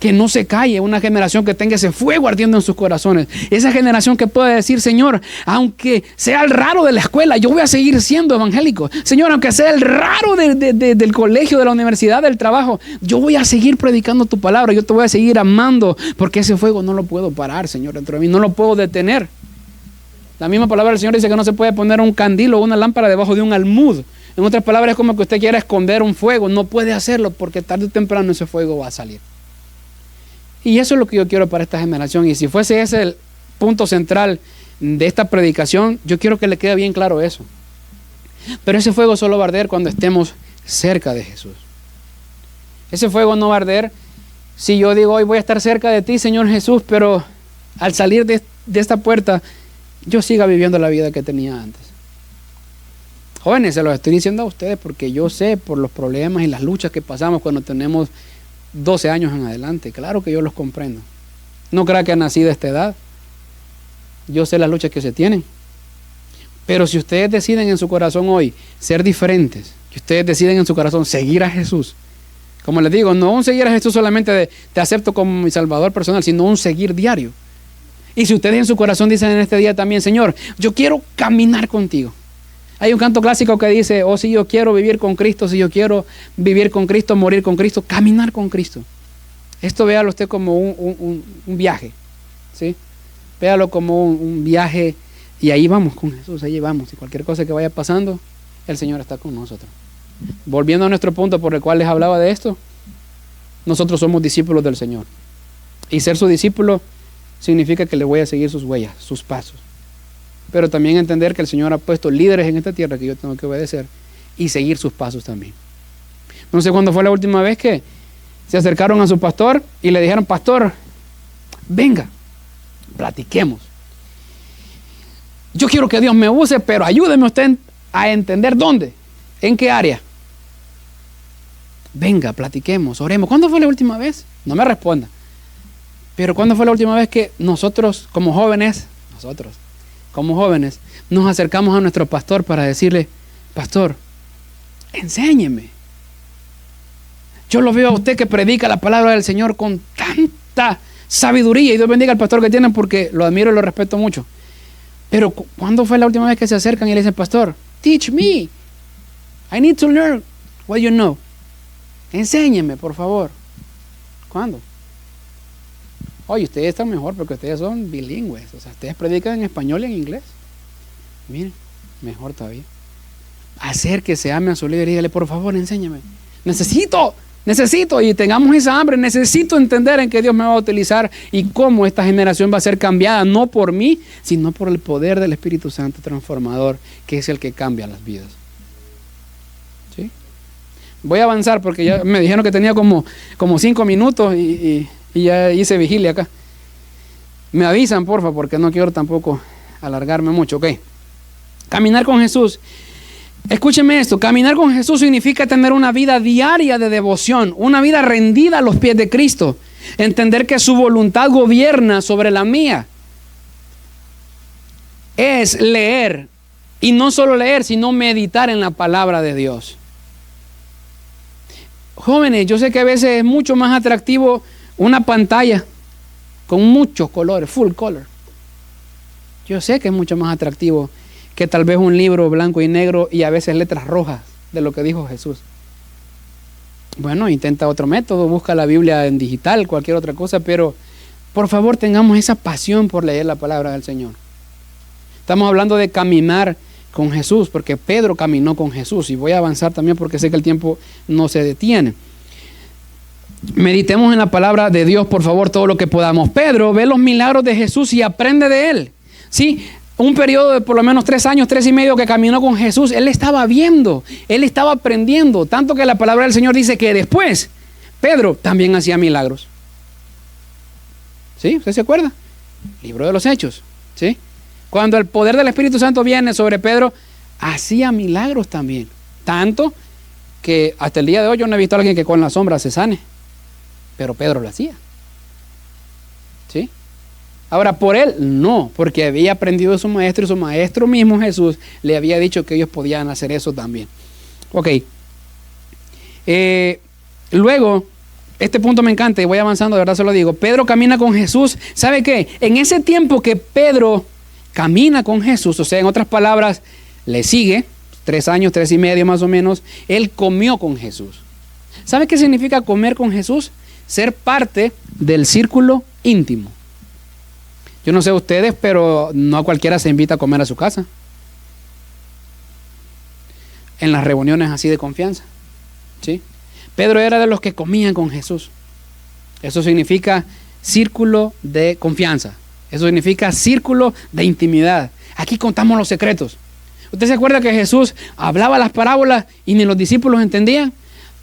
Que no se calle, una generación que tenga ese fuego ardiendo en sus corazones. Esa generación que pueda decir, Señor, aunque sea el raro de la escuela, yo voy a seguir siendo evangélico. Señor, aunque sea el raro del colegio, de la universidad, del trabajo, yo voy a seguir predicando tu palabra, yo te voy a seguir amando, porque ese fuego no lo puedo parar, Señor, dentro de mí, no lo puedo detener. La misma palabra del Señor dice que no se puede poner un candil o una lámpara debajo de un almud. En otras palabras, es como que usted quiera esconder un fuego, no puede hacerlo, porque tarde o temprano ese fuego va a salir. Y eso es lo que yo quiero para esta generación. Y si fuese ese el punto central de esta predicación, yo quiero que le quede bien claro eso. Pero ese fuego solo va a arder cuando estemos cerca de Jesús. Ese fuego no va a arder si yo digo, hoy voy a estar cerca de ti, Señor Jesús, pero al salir de esta puerta, yo siga viviendo la vida que tenía antes. Jóvenes, se los estoy diciendo a ustedes porque yo sé por los problemas y las luchas que pasamos cuando tenemos 12 años en adelante. Claro que yo los comprendo. No crea que nací de esta edad. Yo sé las luchas que se tienen. Pero si ustedes deciden en su corazón hoy ser diferentes, que ustedes deciden en su corazón seguir a Jesús, como les digo, no un seguir a Jesús solamente de te acepto como mi salvador personal, sino un seguir diario. Y si ustedes en su corazón dicen en este día también, Señor, yo quiero caminar contigo. Hay un canto clásico que dice, oh, si yo quiero vivir con Cristo, si yo quiero vivir con Cristo, morir con Cristo, caminar con Cristo. Esto véalo usted como un viaje, ¿sí? Véalo como un viaje y ahí vamos con Jesús, ahí vamos. Y cualquier cosa que vaya pasando, el Señor está con nosotros. Volviendo a nuestro punto por el cual les hablaba de esto, nosotros somos discípulos del Señor. Y ser su discípulo significa que le voy a seguir sus huellas, sus pasos. Pero también entender que el Señor ha puesto líderes en esta tierra que yo tengo que obedecer y seguir sus pasos también. No sé cuándo fue la última vez que se acercaron a su pastor y le dijeron, pastor, venga, platiquemos. Yo quiero que Dios me use, pero ayúdeme usted a entender dónde, en qué área. Venga, platiquemos, oremos. ¿Cuándo fue la última vez? No me responda. Pero ¿cuándo fue la última vez que nosotros como jóvenes, nos acercamos a nuestro pastor para decirle, pastor, enséñeme? Yo lo veo a usted que predica la palabra del Señor con tanta sabiduría, y Dios bendiga al pastor que tienen porque lo admiro y lo respeto mucho. Pero ¿cuándo fue la última vez que se acercan y le dicen, pastor, teach me, I need to learn what you know? Enséñeme, por favor. ¿Cuándo? Oye, ustedes están mejor porque ustedes son bilingües. O sea, ustedes predican en español y en inglés. Miren, mejor todavía. Acérquese, ame a su líder y dígale, por favor, enséñame. Necesito, y tengamos esa hambre. Necesito entender en qué Dios me va a utilizar y cómo esta generación va a ser cambiada, no por mí, sino por el poder del Espíritu Santo transformador, que es el que cambia las vidas. ¿Sí? Voy a avanzar porque ya me dijeron que tenía como 5 minutos y ya hice vigilia acá. Me avisan, porfa, porque no quiero tampoco alargarme mucho. Ok. Caminar con Jesús. Escúcheme esto, caminar con Jesús significa tener una vida diaria de devoción, una vida rendida a los pies de Cristo, entender que su voluntad gobierna sobre la mía. Es leer, y no solo leer, sino meditar en la palabra de Dios. Jóvenes, yo sé que a veces es mucho más atractivo una pantalla con muchos colores, full color. Yo sé que es mucho más atractivo que tal vez un libro blanco y negro y a veces letras rojas de lo que dijo Jesús. Bueno, intenta otro método, busca la Biblia en digital, cualquier otra cosa, pero por favor tengamos esa pasión por leer la palabra del Señor. Estamos hablando de caminar con Jesús, porque Pedro caminó con Jesús, y voy a avanzar también porque sé que el tiempo no se detiene. Meditemos en la palabra de Dios, por favor, todo lo que podamos. Pedro ve los milagros de Jesús y aprende de él. Sí, un periodo de por lo menos 3 años, 3 y medio que caminó con Jesús, él estaba viendo, él estaba aprendiendo, tanto que la palabra del Señor dice que después Pedro también hacía milagros. ¿Sí? ¿Usted se acuerda? Libro de los Hechos. ¿Sí? Cuando el poder del Espíritu Santo viene sobre Pedro, hacía milagros también. Tanto que hasta el día de hoy yo no he visto a alguien que con la sombra se sane. Pero Pedro lo hacía. ¿Sí? Ahora, por él, no, porque había aprendido de su maestro, y su maestro mismo, Jesús, le había dicho que ellos podían hacer eso también. Ok. Luego, este punto me encanta y voy avanzando, de verdad se lo digo. Pedro camina con Jesús. ¿Sabe qué? En ese tiempo que Pedro camina con Jesús, o sea, en otras palabras, le sigue, 3 años, 3 y medio más o menos, él comió con Jesús. ¿Sabe qué significa comer con Jesús? Ser parte del círculo íntimo. Yo no sé ustedes, pero no a cualquiera se invita a comer a su casa. En las reuniones así de confianza. ¿Sí? Pedro era de los que comían con Jesús. Eso significa círculo de confianza. Eso significa círculo de intimidad. Aquí contamos los secretos. ¿Usted se acuerda que Jesús hablaba las parábolas y ni los discípulos entendían?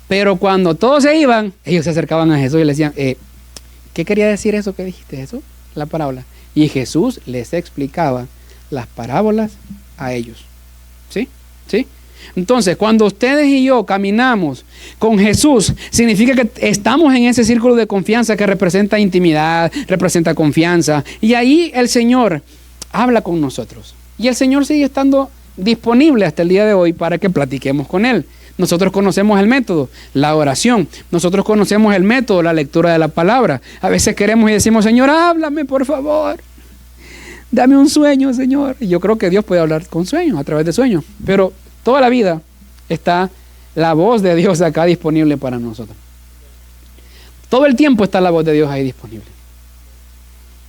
Pero cuando todos se iban, ellos se acercaban a Jesús y le decían, ¿qué quería decir eso que dijiste, Jesús? La parábola. Y Jesús les explicaba las parábolas a ellos. ¿Sí? ¿Sí? Entonces, cuando ustedes y yo caminamos con Jesús, significa que estamos en ese círculo de confianza que representa intimidad, representa confianza. Y ahí el Señor habla con nosotros. Y el Señor sigue estando disponible hasta el día de hoy para que platiquemos con Él. Nosotros conocemos el método, la oración. Nosotros conocemos el método, la lectura de la palabra. A veces queremos y decimos, Señor, háblame, por favor. Dame un sueño, Señor. Y yo creo que Dios puede hablar con sueños, a través de sueños. Pero toda la vida está la voz de Dios acá disponible para nosotros. Todo el tiempo está la voz de Dios ahí disponible.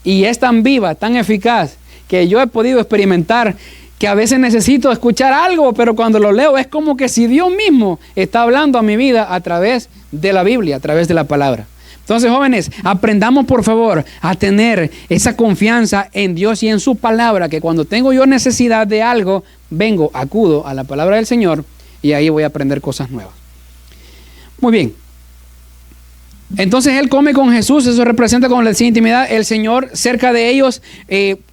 Y es tan viva, tan eficaz, que yo he podido experimentar que a veces necesito escuchar algo, pero cuando lo leo es como que si Dios mismo está hablando a mi vida a través de la Biblia, a través de la palabra. Entonces, jóvenes, aprendamos por favor a tener esa confianza en Dios y en su palabra, que cuando tengo yo necesidad de algo, acudo a la palabra del Señor y ahí voy a aprender cosas nuevas. Muy bien. Entonces él come con Jesús, eso representa, como le decía, intimidad. El Señor cerca de ellos,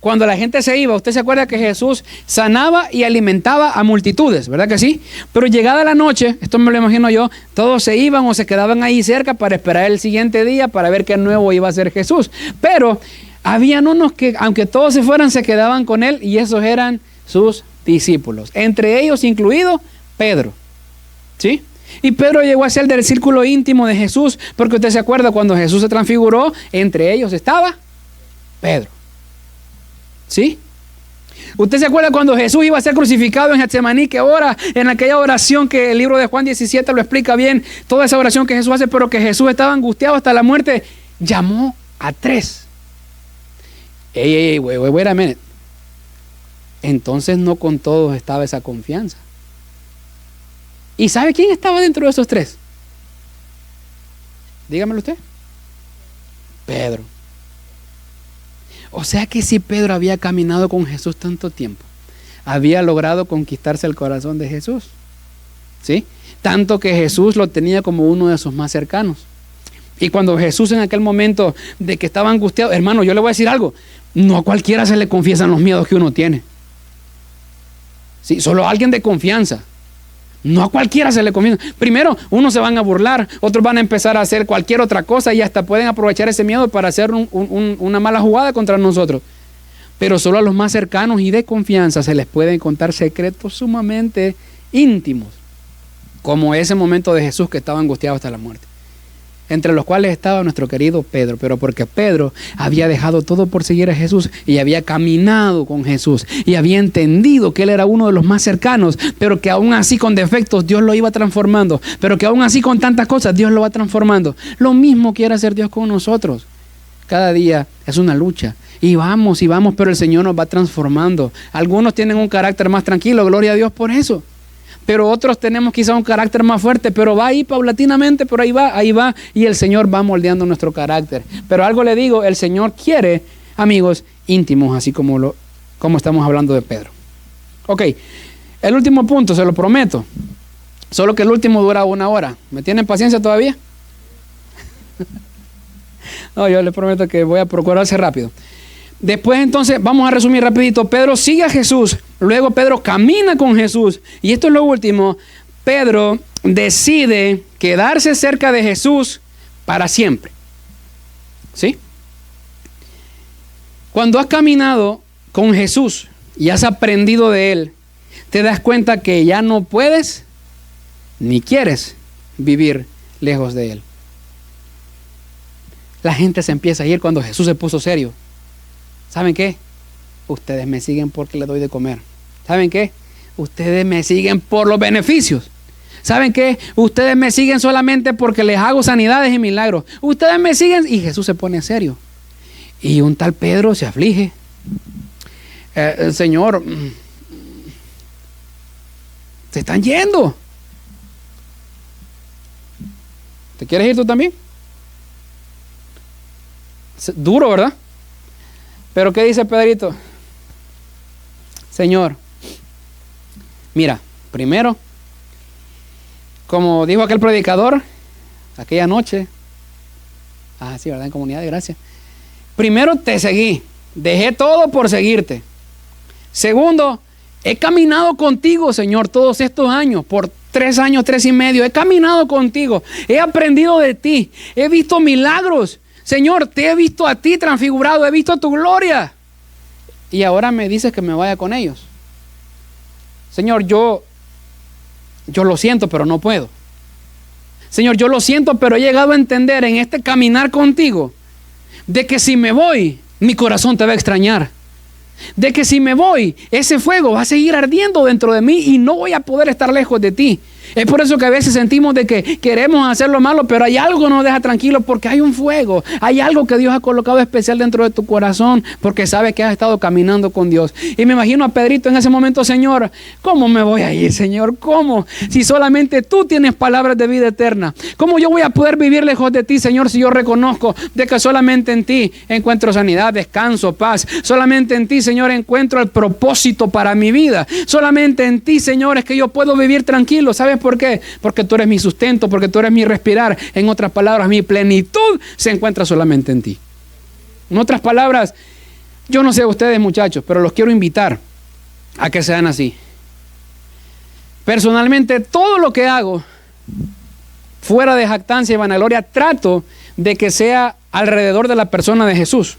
cuando la gente se iba, usted se acuerda que Jesús sanaba y alimentaba a multitudes, ¿verdad que sí? Pero llegada la noche, esto me lo imagino yo, todos se iban o se quedaban ahí cerca para esperar el siguiente día para ver qué nuevo iba a hacer Jesús. Pero habían unos que, aunque todos se fueran, se quedaban con él, y esos eran sus discípulos, entre ellos incluido Pedro. ¿Sí? Y Pedro llegó a ser del círculo íntimo de Jesús, porque usted se acuerda cuando Jesús se transfiguró, entre ellos estaba Pedro. ¿Sí? Usted se acuerda cuando Jesús iba a ser crucificado en Getsemaní, que ora en aquella oración que el libro de Juan 17 lo explica bien, toda esa oración que Jesús hace, pero que Jesús estaba angustiado hasta la muerte, llamó a 3. Wait a minute. Entonces no con todos estaba esa confianza. ¿Y sabe quién estaba dentro de esos 3? Dígamelo usted. Pedro. O sea que si Pedro había caminado con Jesús tanto tiempo, había logrado conquistarse el corazón de Jesús. ¿Sí? Tanto que Jesús lo tenía como uno de sus más cercanos. Y cuando Jesús en aquel momento de que estaba angustiado, hermano, yo le voy a decir algo, no a cualquiera se le confiesan los miedos que uno tiene. ¿Sí? Solo a alguien de confianza. No a cualquiera se le conviene. Primero, unos se van a burlar, otros van a empezar a hacer cualquier otra cosa y hasta pueden aprovechar ese miedo para hacer una mala jugada contra nosotros. Pero solo a los más cercanos y de confianza se les pueden contar secretos sumamente íntimos, como ese momento de Jesús que estaba angustiado hasta la muerte, entre los cuales estaba nuestro querido Pedro, pero porque Pedro había dejado todo por seguir a Jesús y había caminado con Jesús y había entendido que él era uno de los más cercanos, pero que aún así con defectos Dios lo iba transformando, pero que aún así con tantas cosas Dios lo va transformando. Lo mismo quiere hacer Dios con nosotros. Cada día es una lucha y vamos, pero el Señor nos va transformando. Algunos tienen un carácter más tranquilo, gloria a Dios por eso. Pero otros tenemos quizá un carácter más fuerte, pero va ahí paulatinamente, pero ahí va, y el Señor va moldeando nuestro carácter. Pero algo le digo, el Señor quiere amigos íntimos, así como estamos hablando de Pedro. Ok, el último punto, se lo prometo, solo que el último dura 1 hora. ¿Me tienen paciencia todavía? No, yo les prometo que voy a procurar ser rápido. Después entonces, vamos a resumir rapidito. Pedro sigue a Jesús, luego Pedro camina con Jesús, y esto es lo último. Pedro decide quedarse cerca de Jesús para siempre. ¿Sí? Cuando has caminado con Jesús y has aprendido de Él, te das cuenta que ya no puedes ni quieres vivir lejos de Él. La gente se empieza a ir cuando Jesús se puso serio. ¿Saben qué? Ustedes me siguen porque les doy de comer. ¿Saben qué? Ustedes me siguen por los beneficios. ¿Saben qué? Ustedes me siguen solamente porque les hago sanidades y milagros. Ustedes me siguen y Jesús se pone serio. Y un tal Pedro se aflige. Señor, se están yendo. ¿Te quieres ir tú también? Duro, ¿verdad? Pero ¿qué dice Pedrito? Señor, mira, primero, como dijo aquel predicador aquella noche, sí, ¿verdad? En Comunidad de Gracia. Primero te seguí, dejé todo por seguirte. Segundo, he caminado contigo, Señor, todos estos años, por 3 años, 3 y medio, he caminado contigo, he aprendido de ti, he visto milagros. Señor, te he visto a ti transfigurado, he visto tu gloria. Y ahora me dices que me vaya con ellos. Señor, yo lo siento, pero no puedo. Señor, yo lo siento, pero he llegado a entender en este caminar contigo de que si me voy, mi corazón te va a extrañar. De que si me voy, ese fuego va a seguir ardiendo dentro de mí y no voy a poder estar lejos de ti. Es por eso que a veces sentimos de que queremos hacer lo malo, pero hay algo que nos deja tranquilos porque hay un fuego, hay algo que Dios ha colocado especial dentro de tu corazón porque sabe que has estado caminando con Dios. Y me imagino a Pedrito en ese momento, Señor, ¿cómo me voy a ir, Señor? ¿Cómo? Si solamente tú tienes palabras de vida eterna. ¿Cómo yo voy a poder vivir lejos de ti, Señor, si yo reconozco de que solamente en ti encuentro sanidad, descanso, paz? Solamente en ti, Señor, encuentro el propósito para mi vida. Solamente en ti, Señor, es que yo puedo vivir tranquilo. ¿Sabes por qué? Porque tú eres mi sustento, porque tú eres mi respirar. En otras palabras, mi plenitud se encuentra solamente en ti. En otras palabras, yo no sé ustedes, muchachos, pero los quiero invitar a que sean así. Personalmente, todo lo que hago, fuera de jactancia y vanagloria, trato de que sea alrededor de la persona de Jesús.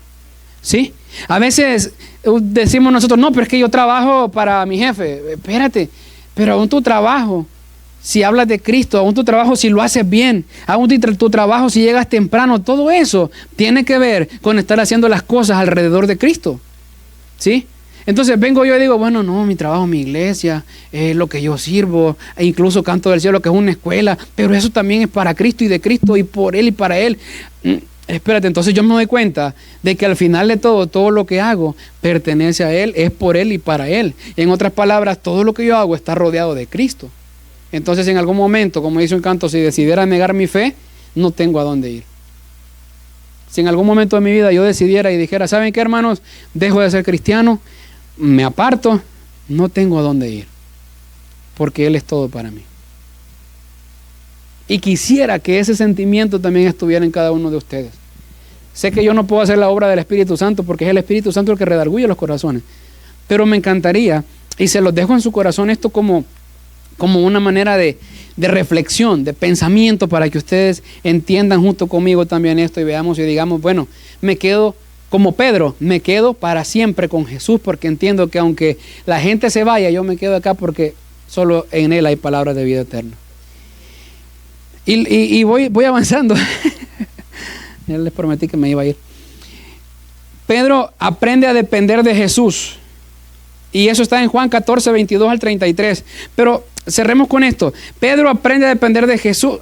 ¿Sí? A veces decimos nosotros, no, pero es que yo trabajo para mi jefe. Espérate, pero aún tu trabajo, si hablas de Cristo, aún tu trabajo si lo haces bien, aún tu trabajo si llegas temprano, todo eso tiene que ver con estar haciendo las cosas alrededor de Cristo. ¿Sí? Entonces vengo yo y digo, bueno, no, mi trabajo, mi iglesia, lo que yo sirvo, e incluso Canto del Cielo, que es una escuela, pero eso también es para Cristo y de Cristo y por Él y para Él. Espérate, entonces yo me doy cuenta de que al final de todo lo que hago pertenece a Él, es por Él y para Él. En otras palabras, todo lo que yo hago está rodeado de Cristo. Entonces en algún momento, como dice un canto, si decidiera negar mi fe, no tengo a dónde ir. Si en algún momento de mi vida yo decidiera y dijera, ¿saben qué, hermanos? Dejo de ser cristiano, me aparto, no tengo a dónde ir, porque Él es todo para mí. Y quisiera que ese sentimiento también estuviera en cada uno de ustedes. Sé que yo no puedo hacer la obra del Espíritu Santo porque es el Espíritu Santo el que redarguye los corazones, pero me encantaría, y se los dejo en su corazón esto como como una manera de reflexión, de pensamiento, para que ustedes entiendan junto conmigo también esto y veamos y digamos, bueno, me quedo como Pedro, me quedo para siempre con Jesús, porque entiendo que aunque la gente se vaya, yo me quedo acá porque solo en Él hay palabras de vida eterna. Y voy avanzando. Ya les prometí que me iba a ir. Pedro aprende a depender de Jesús. Y eso está en Juan 14, 22 al 33. Pero cerremos con esto. Pedro aprende a depender de Jesús.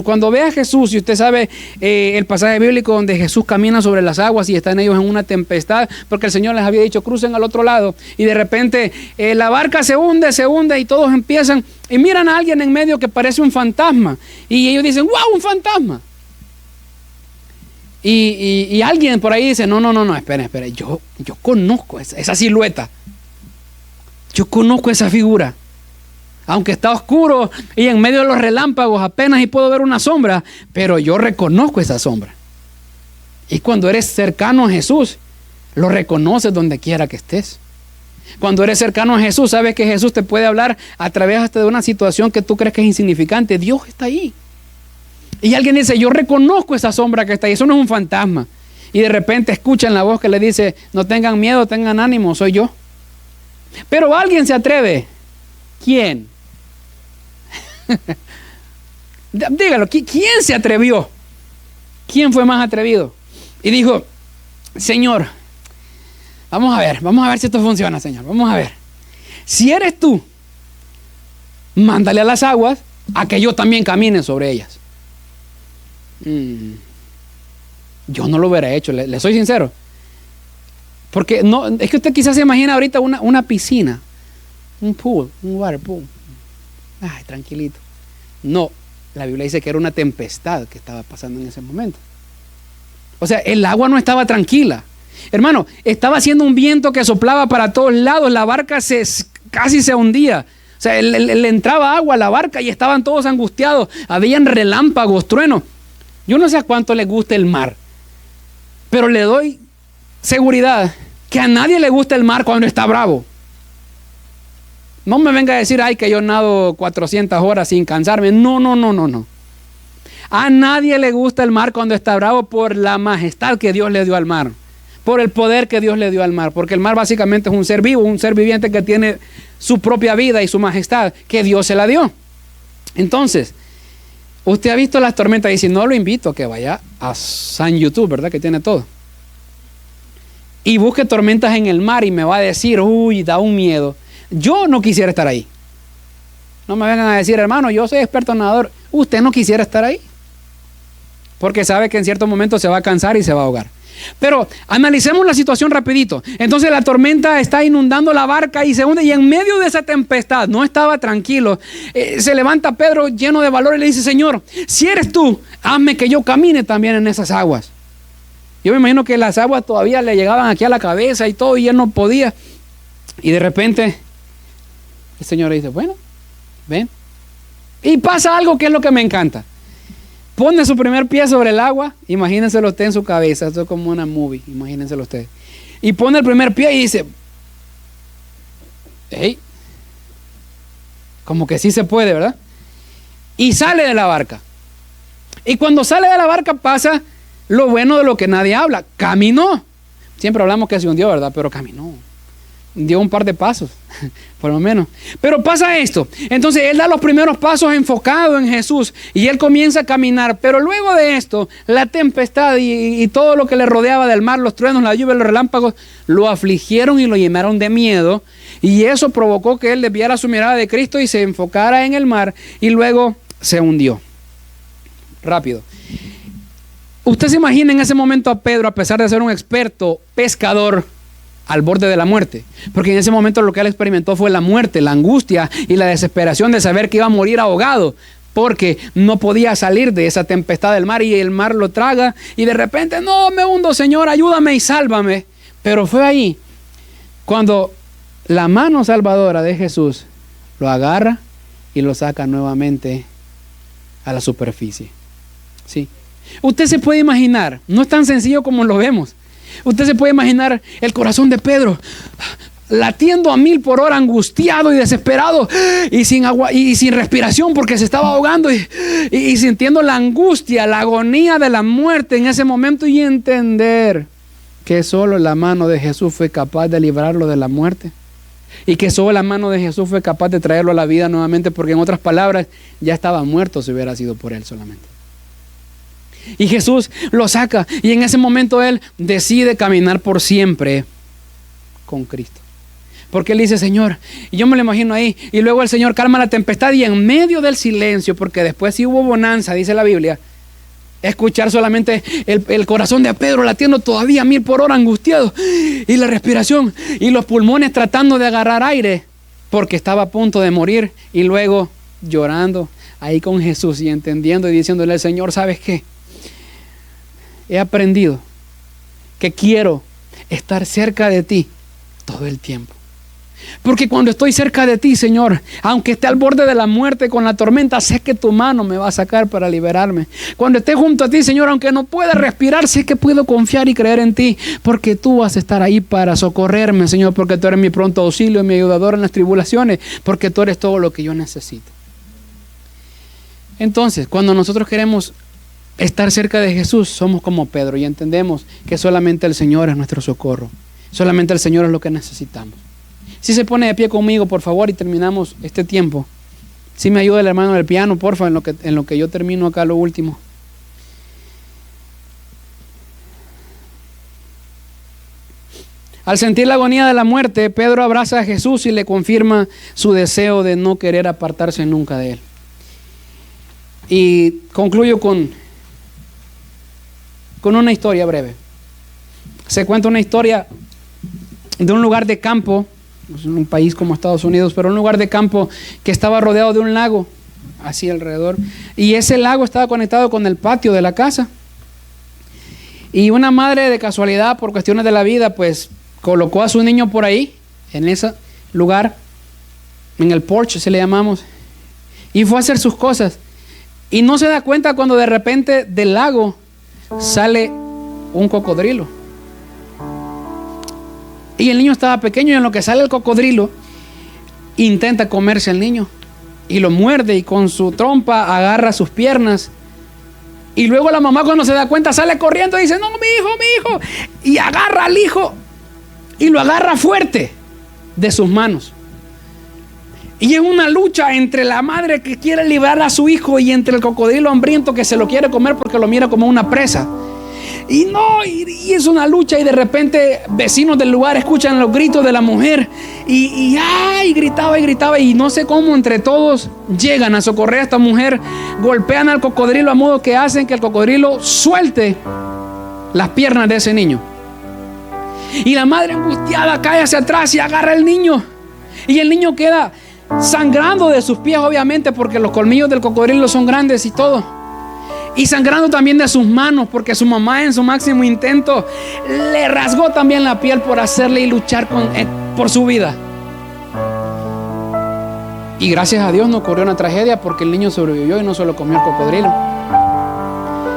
Cuando ve a Jesús, y usted sabe el pasaje bíblico donde Jesús camina sobre las aguas y están ellos en una tempestad, porque el Señor les había dicho, crucen al otro lado. Y de repente la barca se hunde y todos empiezan y miran a alguien en medio que parece un fantasma. Y ellos dicen, ¡wow, un fantasma! Y alguien por ahí dice, no, espera, yo conozco esa silueta. Yo conozco esa figura. Aunque está oscuro y en medio de los relámpagos apenas y puedo ver una sombra, pero yo reconozco esa sombra. Y cuando eres cercano a Jesús, lo reconoces donde quiera que estés. Cuando eres cercano a Jesús, sabes que Jesús te puede hablar a través hasta de una situación que tú crees que es insignificante. Dios está ahí. Y alguien dice, yo reconozco esa sombra que está ahí, eso no es un fantasma. Y de repente escuchan la voz que le dice, no tengan miedo, tengan ánimo, soy yo. Pero alguien se atreve. ¿Quién? Dígalo, ¿quién se atrevió? ¿Quién fue más atrevido? Y dijo, Señor, vamos a ver si esto funciona, Señor, vamos a ver. Si eres tú, mándale a las aguas a que yo también camine sobre ellas. Yo no lo hubiera hecho, le soy sincero. Porque no, es que usted quizás se imagina ahorita una piscina, un pool, un water pool. Ay, tranquilito. No, la Biblia dice que era una tempestad que estaba pasando en ese momento. O sea, el agua no estaba tranquila. Hermano, estaba haciendo un viento que soplaba para todos lados. La barca casi se hundía. O sea, le entraba agua a la barca y estaban todos angustiados. Habían relámpagos, truenos. Yo no sé a cuánto le gusta el mar, pero le doy seguridad que a nadie le gusta el mar cuando está bravo. No me venga a decir, ay, que yo nado 400 horas sin cansarme. No. A nadie le gusta el mar cuando está bravo por la majestad que Dios le dio al mar, por el poder que Dios le dio al mar, porque el mar básicamente es un ser vivo, un ser viviente que tiene su propia vida y su majestad que Dios se la dio. Entonces, usted ha visto las tormentas y si no, lo invito a que vaya a San YouTube, ¿verdad? Que tiene todo. Y busque tormentas en el mar y me va a decir, uy, da un miedo. Yo no quisiera estar ahí. No me vengan a decir, hermano, yo soy experto nadador. Usted no quisiera estar ahí. Porque sabe que en cierto momento se va a cansar y se va a ahogar. Pero analicemos la situación rapidito. Entonces la tormenta está inundando la barca y se hunde. Y en medio de esa tempestad, no estaba tranquilo. Se levanta Pedro lleno de valor y le dice, Señor, si eres tú, hazme que yo camine también en esas aguas. Yo me imagino que las aguas todavía le llegaban aquí a la cabeza y todo, y él no podía. Y de repente el Señor le dice, bueno, ven. Y pasa algo que es lo que me encanta. Pone su primer pie sobre el agua, imagínenselo usted en su cabeza, esto es como una movie, imagínenselo usted. Y pone el primer pie y dice, hey, como que sí se puede, ¿verdad? Y sale de la barca. Y cuando sale de la barca pasa lo bueno de lo que nadie habla, caminó. Siempre hablamos que se hundió, ¿verdad? Pero caminó. Dio un par de pasos, por lo menos. Pero pasa esto. Entonces él da los primeros pasos enfocado en Jesús y él comienza a caminar. Pero luego de esto, la tempestad y todo lo que le rodeaba del mar, los truenos, la lluvia, los relámpagos, lo afligieron y lo llenaron de miedo. Y eso provocó que él desviara su mirada de Cristo y se enfocara en el mar y luego se hundió. Rápido. Usted se imagina en ese momento a Pedro, a pesar de ser un experto pescador, al borde de la muerte, porque en ese momento lo que él experimentó fue la muerte, la angustia y la desesperación de saber que iba a morir ahogado, porque no podía salir de esa tempestad del mar y el mar lo traga y de repente, no, me hundo, Señor, ayúdame y sálvame. Pero fue ahí cuando la mano salvadora de Jesús lo agarra y lo saca nuevamente a la superficie. ¿Sí? Usted se puede imaginar, no es tan sencillo como lo vemos. Usted se puede imaginar el corazón de Pedro latiendo a 1000 por hora, angustiado y desesperado, y sin agua y sin respiración porque se estaba ahogando, y sintiendo la angustia, la agonía de la muerte en ese momento, y entender que solo la mano de Jesús fue capaz de librarlo de la muerte, y que solo la mano de Jesús fue capaz de traerlo a la vida nuevamente, porque en otras palabras ya estaba muerto si hubiera sido por él solamente. Y Jesús lo saca, y en ese momento él decide caminar por siempre con Cristo. Porque él dice, Señor, y yo me lo imagino ahí, y luego el Señor calma la tempestad, y en medio del silencio, porque después sí hubo bonanza, dice la Biblia, escuchar solamente el corazón de Pedro latiendo todavía a 1000 por hora, angustiado, y la respiración, y los pulmones tratando de agarrar aire, porque estaba a punto de morir, y luego llorando ahí con Jesús, y entendiendo y diciéndole al Señor, ¿sabes qué? He aprendido que quiero estar cerca de ti todo el tiempo. Porque cuando estoy cerca de ti, Señor, aunque esté al borde de la muerte con la tormenta, sé que tu mano me va a sacar para liberarme. Cuando esté junto a ti, Señor, aunque no pueda respirar, sé que puedo confiar y creer en ti, porque tú vas a estar ahí para socorrerme, Señor, porque tú eres mi pronto auxilio, mi ayudador en las tribulaciones, porque tú eres todo lo que yo necesito. Entonces, cuando nosotros queremos estar cerca de Jesús, somos como Pedro y entendemos que solamente el Señor es nuestro socorro. Solamente el Señor es lo que necesitamos. Si se pone de pie conmigo, por favor, y terminamos este tiempo. Si me ayuda el hermano del piano, porfa, en lo que yo termino acá lo último. Al sentir la agonía de la muerte, Pedro abraza a Jesús y le confirma su deseo de no querer apartarse nunca de él. Y concluyo con una historia breve. Se cuenta una historia de un lugar de campo, en un país como Estados Unidos, pero un lugar de campo que estaba rodeado de un lago, así alrededor, y ese lago estaba conectado con el patio de la casa. Y una madre, de casualidad, por cuestiones de la vida, pues colocó a su niño por ahí, en ese lugar, en el porch se le llamamos, y fue a hacer sus cosas, y no se da cuenta cuando de repente del lago sale un cocodrilo. Y el niño estaba pequeño, y en lo que sale el cocodrilo, intenta comerse al niño y lo muerde, y con su trompa agarra sus piernas. Y luego la mamá, cuando se da cuenta, sale corriendo y dice, no, mi hijo, y agarra al hijo y lo agarra fuerte de sus manos. Y es una lucha entre la madre que quiere liberar a su hijo y entre el cocodrilo hambriento que se lo quiere comer porque lo mira como una presa. Y es una lucha, y de repente vecinos del lugar escuchan los gritos de la mujer y gritaba, y no sé cómo entre todos llegan a socorrer a esta mujer, golpean al cocodrilo a modo que hacen que el cocodrilo suelte las piernas de ese niño. Y la madre angustiada cae hacia atrás y agarra al niño, y el niño queda sangrando de sus pies, obviamente, porque los colmillos del cocodrilo son grandes y todo. Y sangrando también de sus manos, porque su mamá, en su máximo intento, le rasgó también la piel por hacerle y luchar por su vida. Y gracias a Dios no ocurrió una tragedia, porque el niño sobrevivió y no se lo comió el cocodrilo.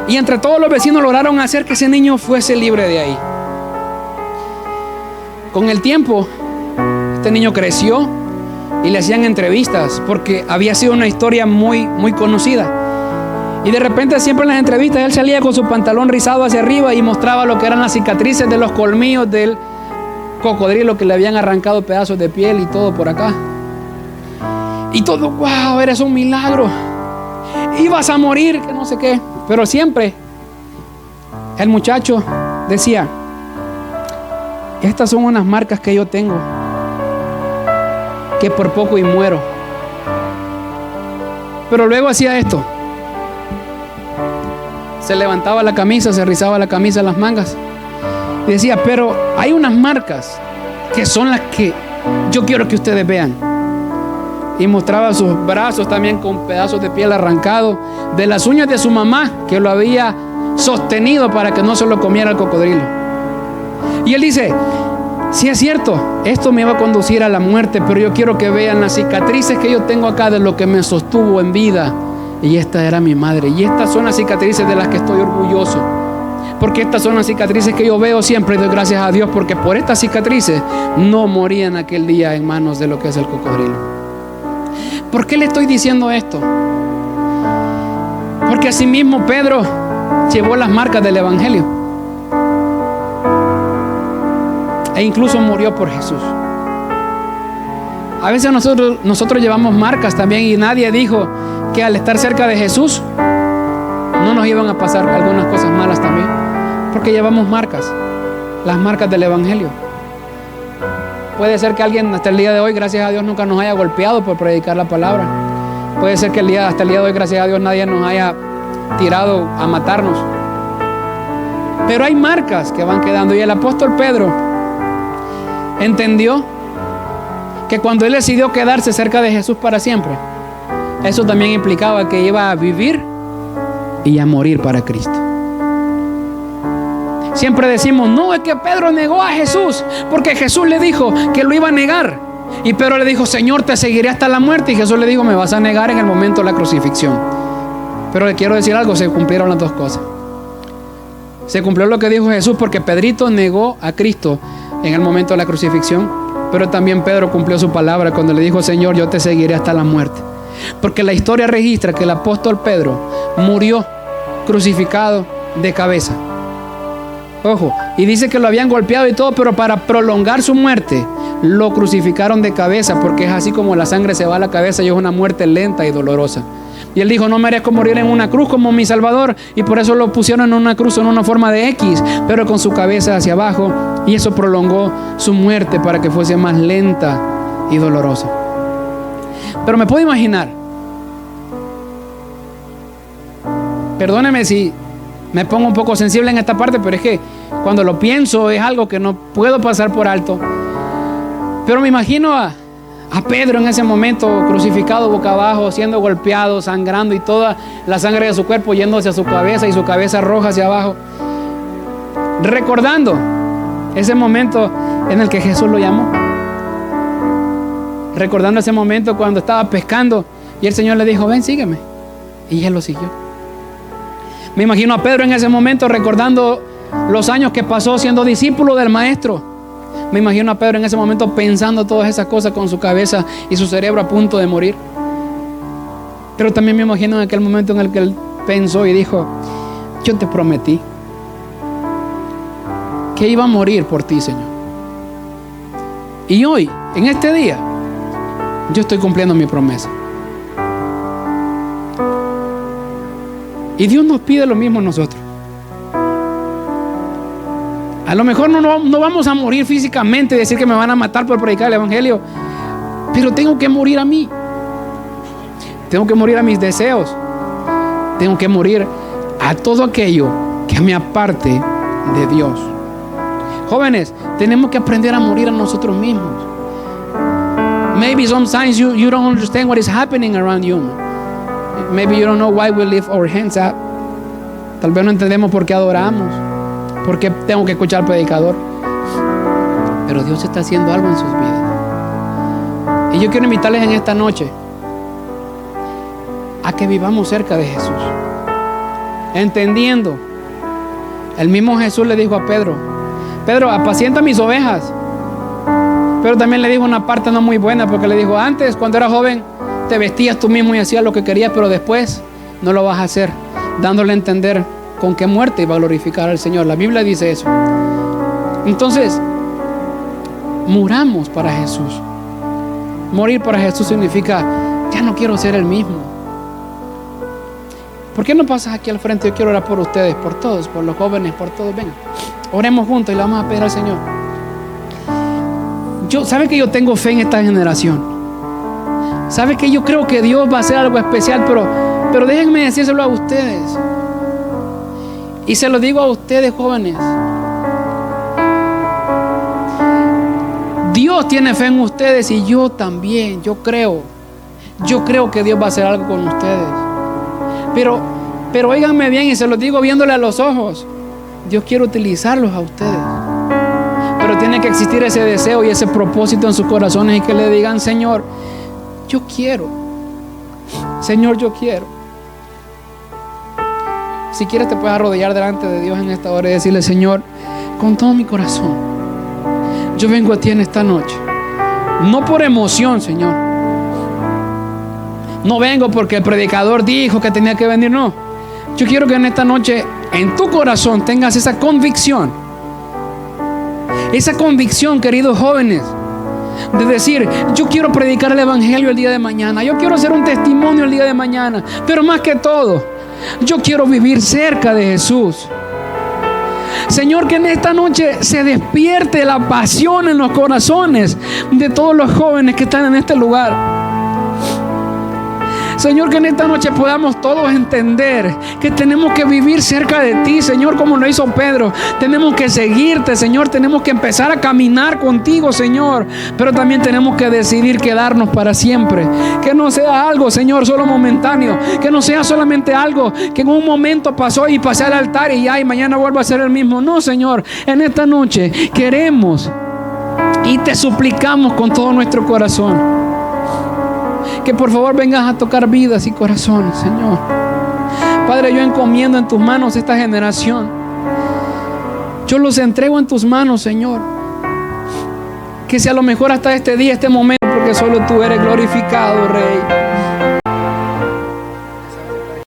Y entre todos los vecinos lograron hacer que ese niño fuese libre de ahí. Con el tiempo, este niño creció y le hacían entrevistas, porque había sido una historia muy, muy conocida. Y de repente, siempre en las entrevistas, él salía con su pantalón rizado hacia arriba y mostraba lo que eran las cicatrices de los colmillos del cocodrilo, que le habían arrancado pedazos de piel y todo por acá. Y todo, wow, eres un milagro, ibas a morir, que no sé qué. Pero siempre el muchacho decía, estas son unas marcas que yo tengo, que por poco y muero. Pero luego hacía esto: se levantaba la camisa, se rizaba la camisa, las mangas, y decía, pero hay unas marcas que son las que yo quiero que ustedes vean. Y mostraba sus brazos también con pedazos de piel arrancados de las uñas de su mamá, que lo había sostenido para que no se lo comiera el cocodrilo. Y él dice, sí es cierto, esto me va a conducir a la muerte, pero yo quiero que vean las cicatrices que yo tengo acá de lo que me sostuvo en vida. Y esta era mi madre, y estas son las cicatrices de las que estoy orgulloso. Porque estas son las cicatrices que yo veo siempre y doy gracias a Dios, porque por estas cicatrices no morían aquel día en manos de lo que es el cocodrilo. ¿Por qué le estoy diciendo esto? Porque asimismo Pedro llevó las marcas del Evangelio e incluso murió por Jesús. A veces nosotros llevamos marcas también, y nadie dijo que al estar cerca de Jesús no nos iban a pasar algunas cosas malas también, porque llevamos marcas, las marcas del Evangelio. Puede ser que alguien hasta el día de hoy, gracias a Dios, nunca nos haya golpeado por predicar la palabra. Puede ser que hasta el día de hoy, gracias a Dios, nadie nos haya tirado a matarnos. Pero hay marcas que van quedando, y el apóstol Pedro entendió que cuando él decidió quedarse cerca de Jesús para siempre, eso también implicaba que iba a vivir y a morir para Cristo. Siempre decimos, no, es que Pedro negó a Jesús porque Jesús le dijo que lo iba a negar, y Pedro le dijo, Señor, te seguiré hasta la muerte, y Jesús le dijo, me vas a negar en el momento de la crucifixión. Pero le quiero decir algo, se cumplieron las dos cosas. Se cumplió lo que dijo Jesús, porque Pedrito negó a Cristo en el momento de la crucifixión, pero también Pedro cumplió su palabra cuando le dijo, Señor, yo te seguiré hasta la muerte. Porque la historia registra que el apóstol Pedro murió crucificado de cabeza. Ojo, y dice que lo habían golpeado y todo, pero para prolongar su muerte lo crucificaron de cabeza, porque es así como la sangre se va a la cabeza y es una muerte lenta y dolorosa. Y él dijo, no merezco morir en una cruz como mi Salvador, y por eso lo pusieron en una cruz en una forma de X, pero con su cabeza hacia abajo, y eso prolongó su muerte para que fuese más lenta y dolorosa. Pero me puedo imaginar, perdóneme si me pongo un poco sensible en esta parte, pero es que cuando lo pienso es algo que no puedo pasar por alto. Pero me imagino a Pedro en ese momento crucificado boca abajo, siendo golpeado, sangrando, y toda la sangre de su cuerpo yendo hacia su cabeza y su cabeza roja hacia abajo, recordando ese momento en el que Jesús lo llamó, recordando ese momento cuando estaba pescando y el Señor le dijo, ven, sígueme, y él lo siguió. Me imagino a Pedro en ese momento recordando los años que pasó siendo discípulo del Maestro. Me imagino a Pedro en ese momento pensando todas esas cosas con su cabeza y su cerebro a punto de morir. Pero también me imagino en aquel momento en el que él pensó y dijo, yo te prometí que iba a morir por ti, Señor. Y hoy, en este día, yo estoy cumpliendo mi promesa. Y Dios nos pide lo mismo a nosotros. A lo mejor no vamos a morir físicamente, decir que me van a matar por predicar el Evangelio, pero tengo que morir a mí. Tengo que morir a mis deseos. Tengo que morir a todo aquello que me aparte de Dios. Jóvenes, tenemos que aprender a morir a nosotros mismos. Maybe sometimes you don't understand what is happening around you. Maybe you don't know why we lift our hands up. Tal vez no entendemos por qué adoramos, por qué tengo que escuchar al predicador. Pero Dios está haciendo algo en sus vidas. Y yo quiero invitarles en esta noche a que vivamos cerca de Jesús, entendiendo. El mismo Jesús le dijo a Pedro, Pedro, apacienta mis ovejas. Pero también le dijo una parte no muy buena, porque le dijo, antes cuando eras joven te vestías tú mismo y hacías lo que querías, pero después no lo vas a hacer, dándole a entender con qué muerte iba a glorificar al Señor. La Biblia dice eso. Entonces, muramos para Jesús. Morir para Jesús significa, ya no quiero ser el mismo. ¿Por qué no pasas aquí al frente? Yo quiero orar por ustedes, por todos, por los jóvenes, por todos. Vengan, oremos juntos y le vamos a pedir al Señor. ¿Sabe que yo tengo fe en esta generación? ¿Sabe que yo creo que Dios va a hacer algo especial? Pero déjenme decírselo a ustedes. Y se lo digo a ustedes, jóvenes. Dios tiene fe en ustedes y yo también. Yo creo que Dios va a hacer algo con ustedes. Pero óiganme bien, y se los digo viéndole a los ojos. Dios quiere utilizarlos a ustedes. Pero tiene que existir ese deseo y ese propósito en sus corazones, y que le digan, Señor, yo quiero. Señor, yo quiero. Si quieres te puedes arrodillar delante de Dios en esta hora y decirle: Señor, con todo mi corazón, yo vengo a ti en esta noche. No por emoción, Señor. No vengo porque el predicador dijo que tenía que venir, no. Yo quiero que en esta noche, en tu corazón, tengas esa convicción. Esa convicción, queridos jóvenes, de decir: yo quiero predicar el evangelio el día de mañana. Yo quiero ser un testimonio el día de mañana. Pero más que todo, yo quiero vivir cerca de Jesús. Señor, que en esta noche se despierte la pasión en los corazones de todos los jóvenes que están en este lugar. Señor, que en esta noche podamos todos entender que tenemos que vivir cerca de ti, Señor, como lo hizo Pedro. Tenemos que seguirte, Señor. Tenemos que empezar a caminar contigo, Señor. Pero también tenemos que decidir quedarnos para siempre. Que no sea algo, Señor, solo momentáneo. Que no sea solamente algo que en un momento pasó y pasé al altar y ya, y mañana vuelvo a ser el mismo. No, Señor. En esta noche queremos y te suplicamos con todo nuestro corazón que por favor vengas a tocar vidas y corazones, Señor. Padre, yo encomiendo en tus manos esta generación. Yo los entrego en tus manos, Señor. Que sea lo mejor hasta este día, este momento, porque solo tú eres glorificado, Rey.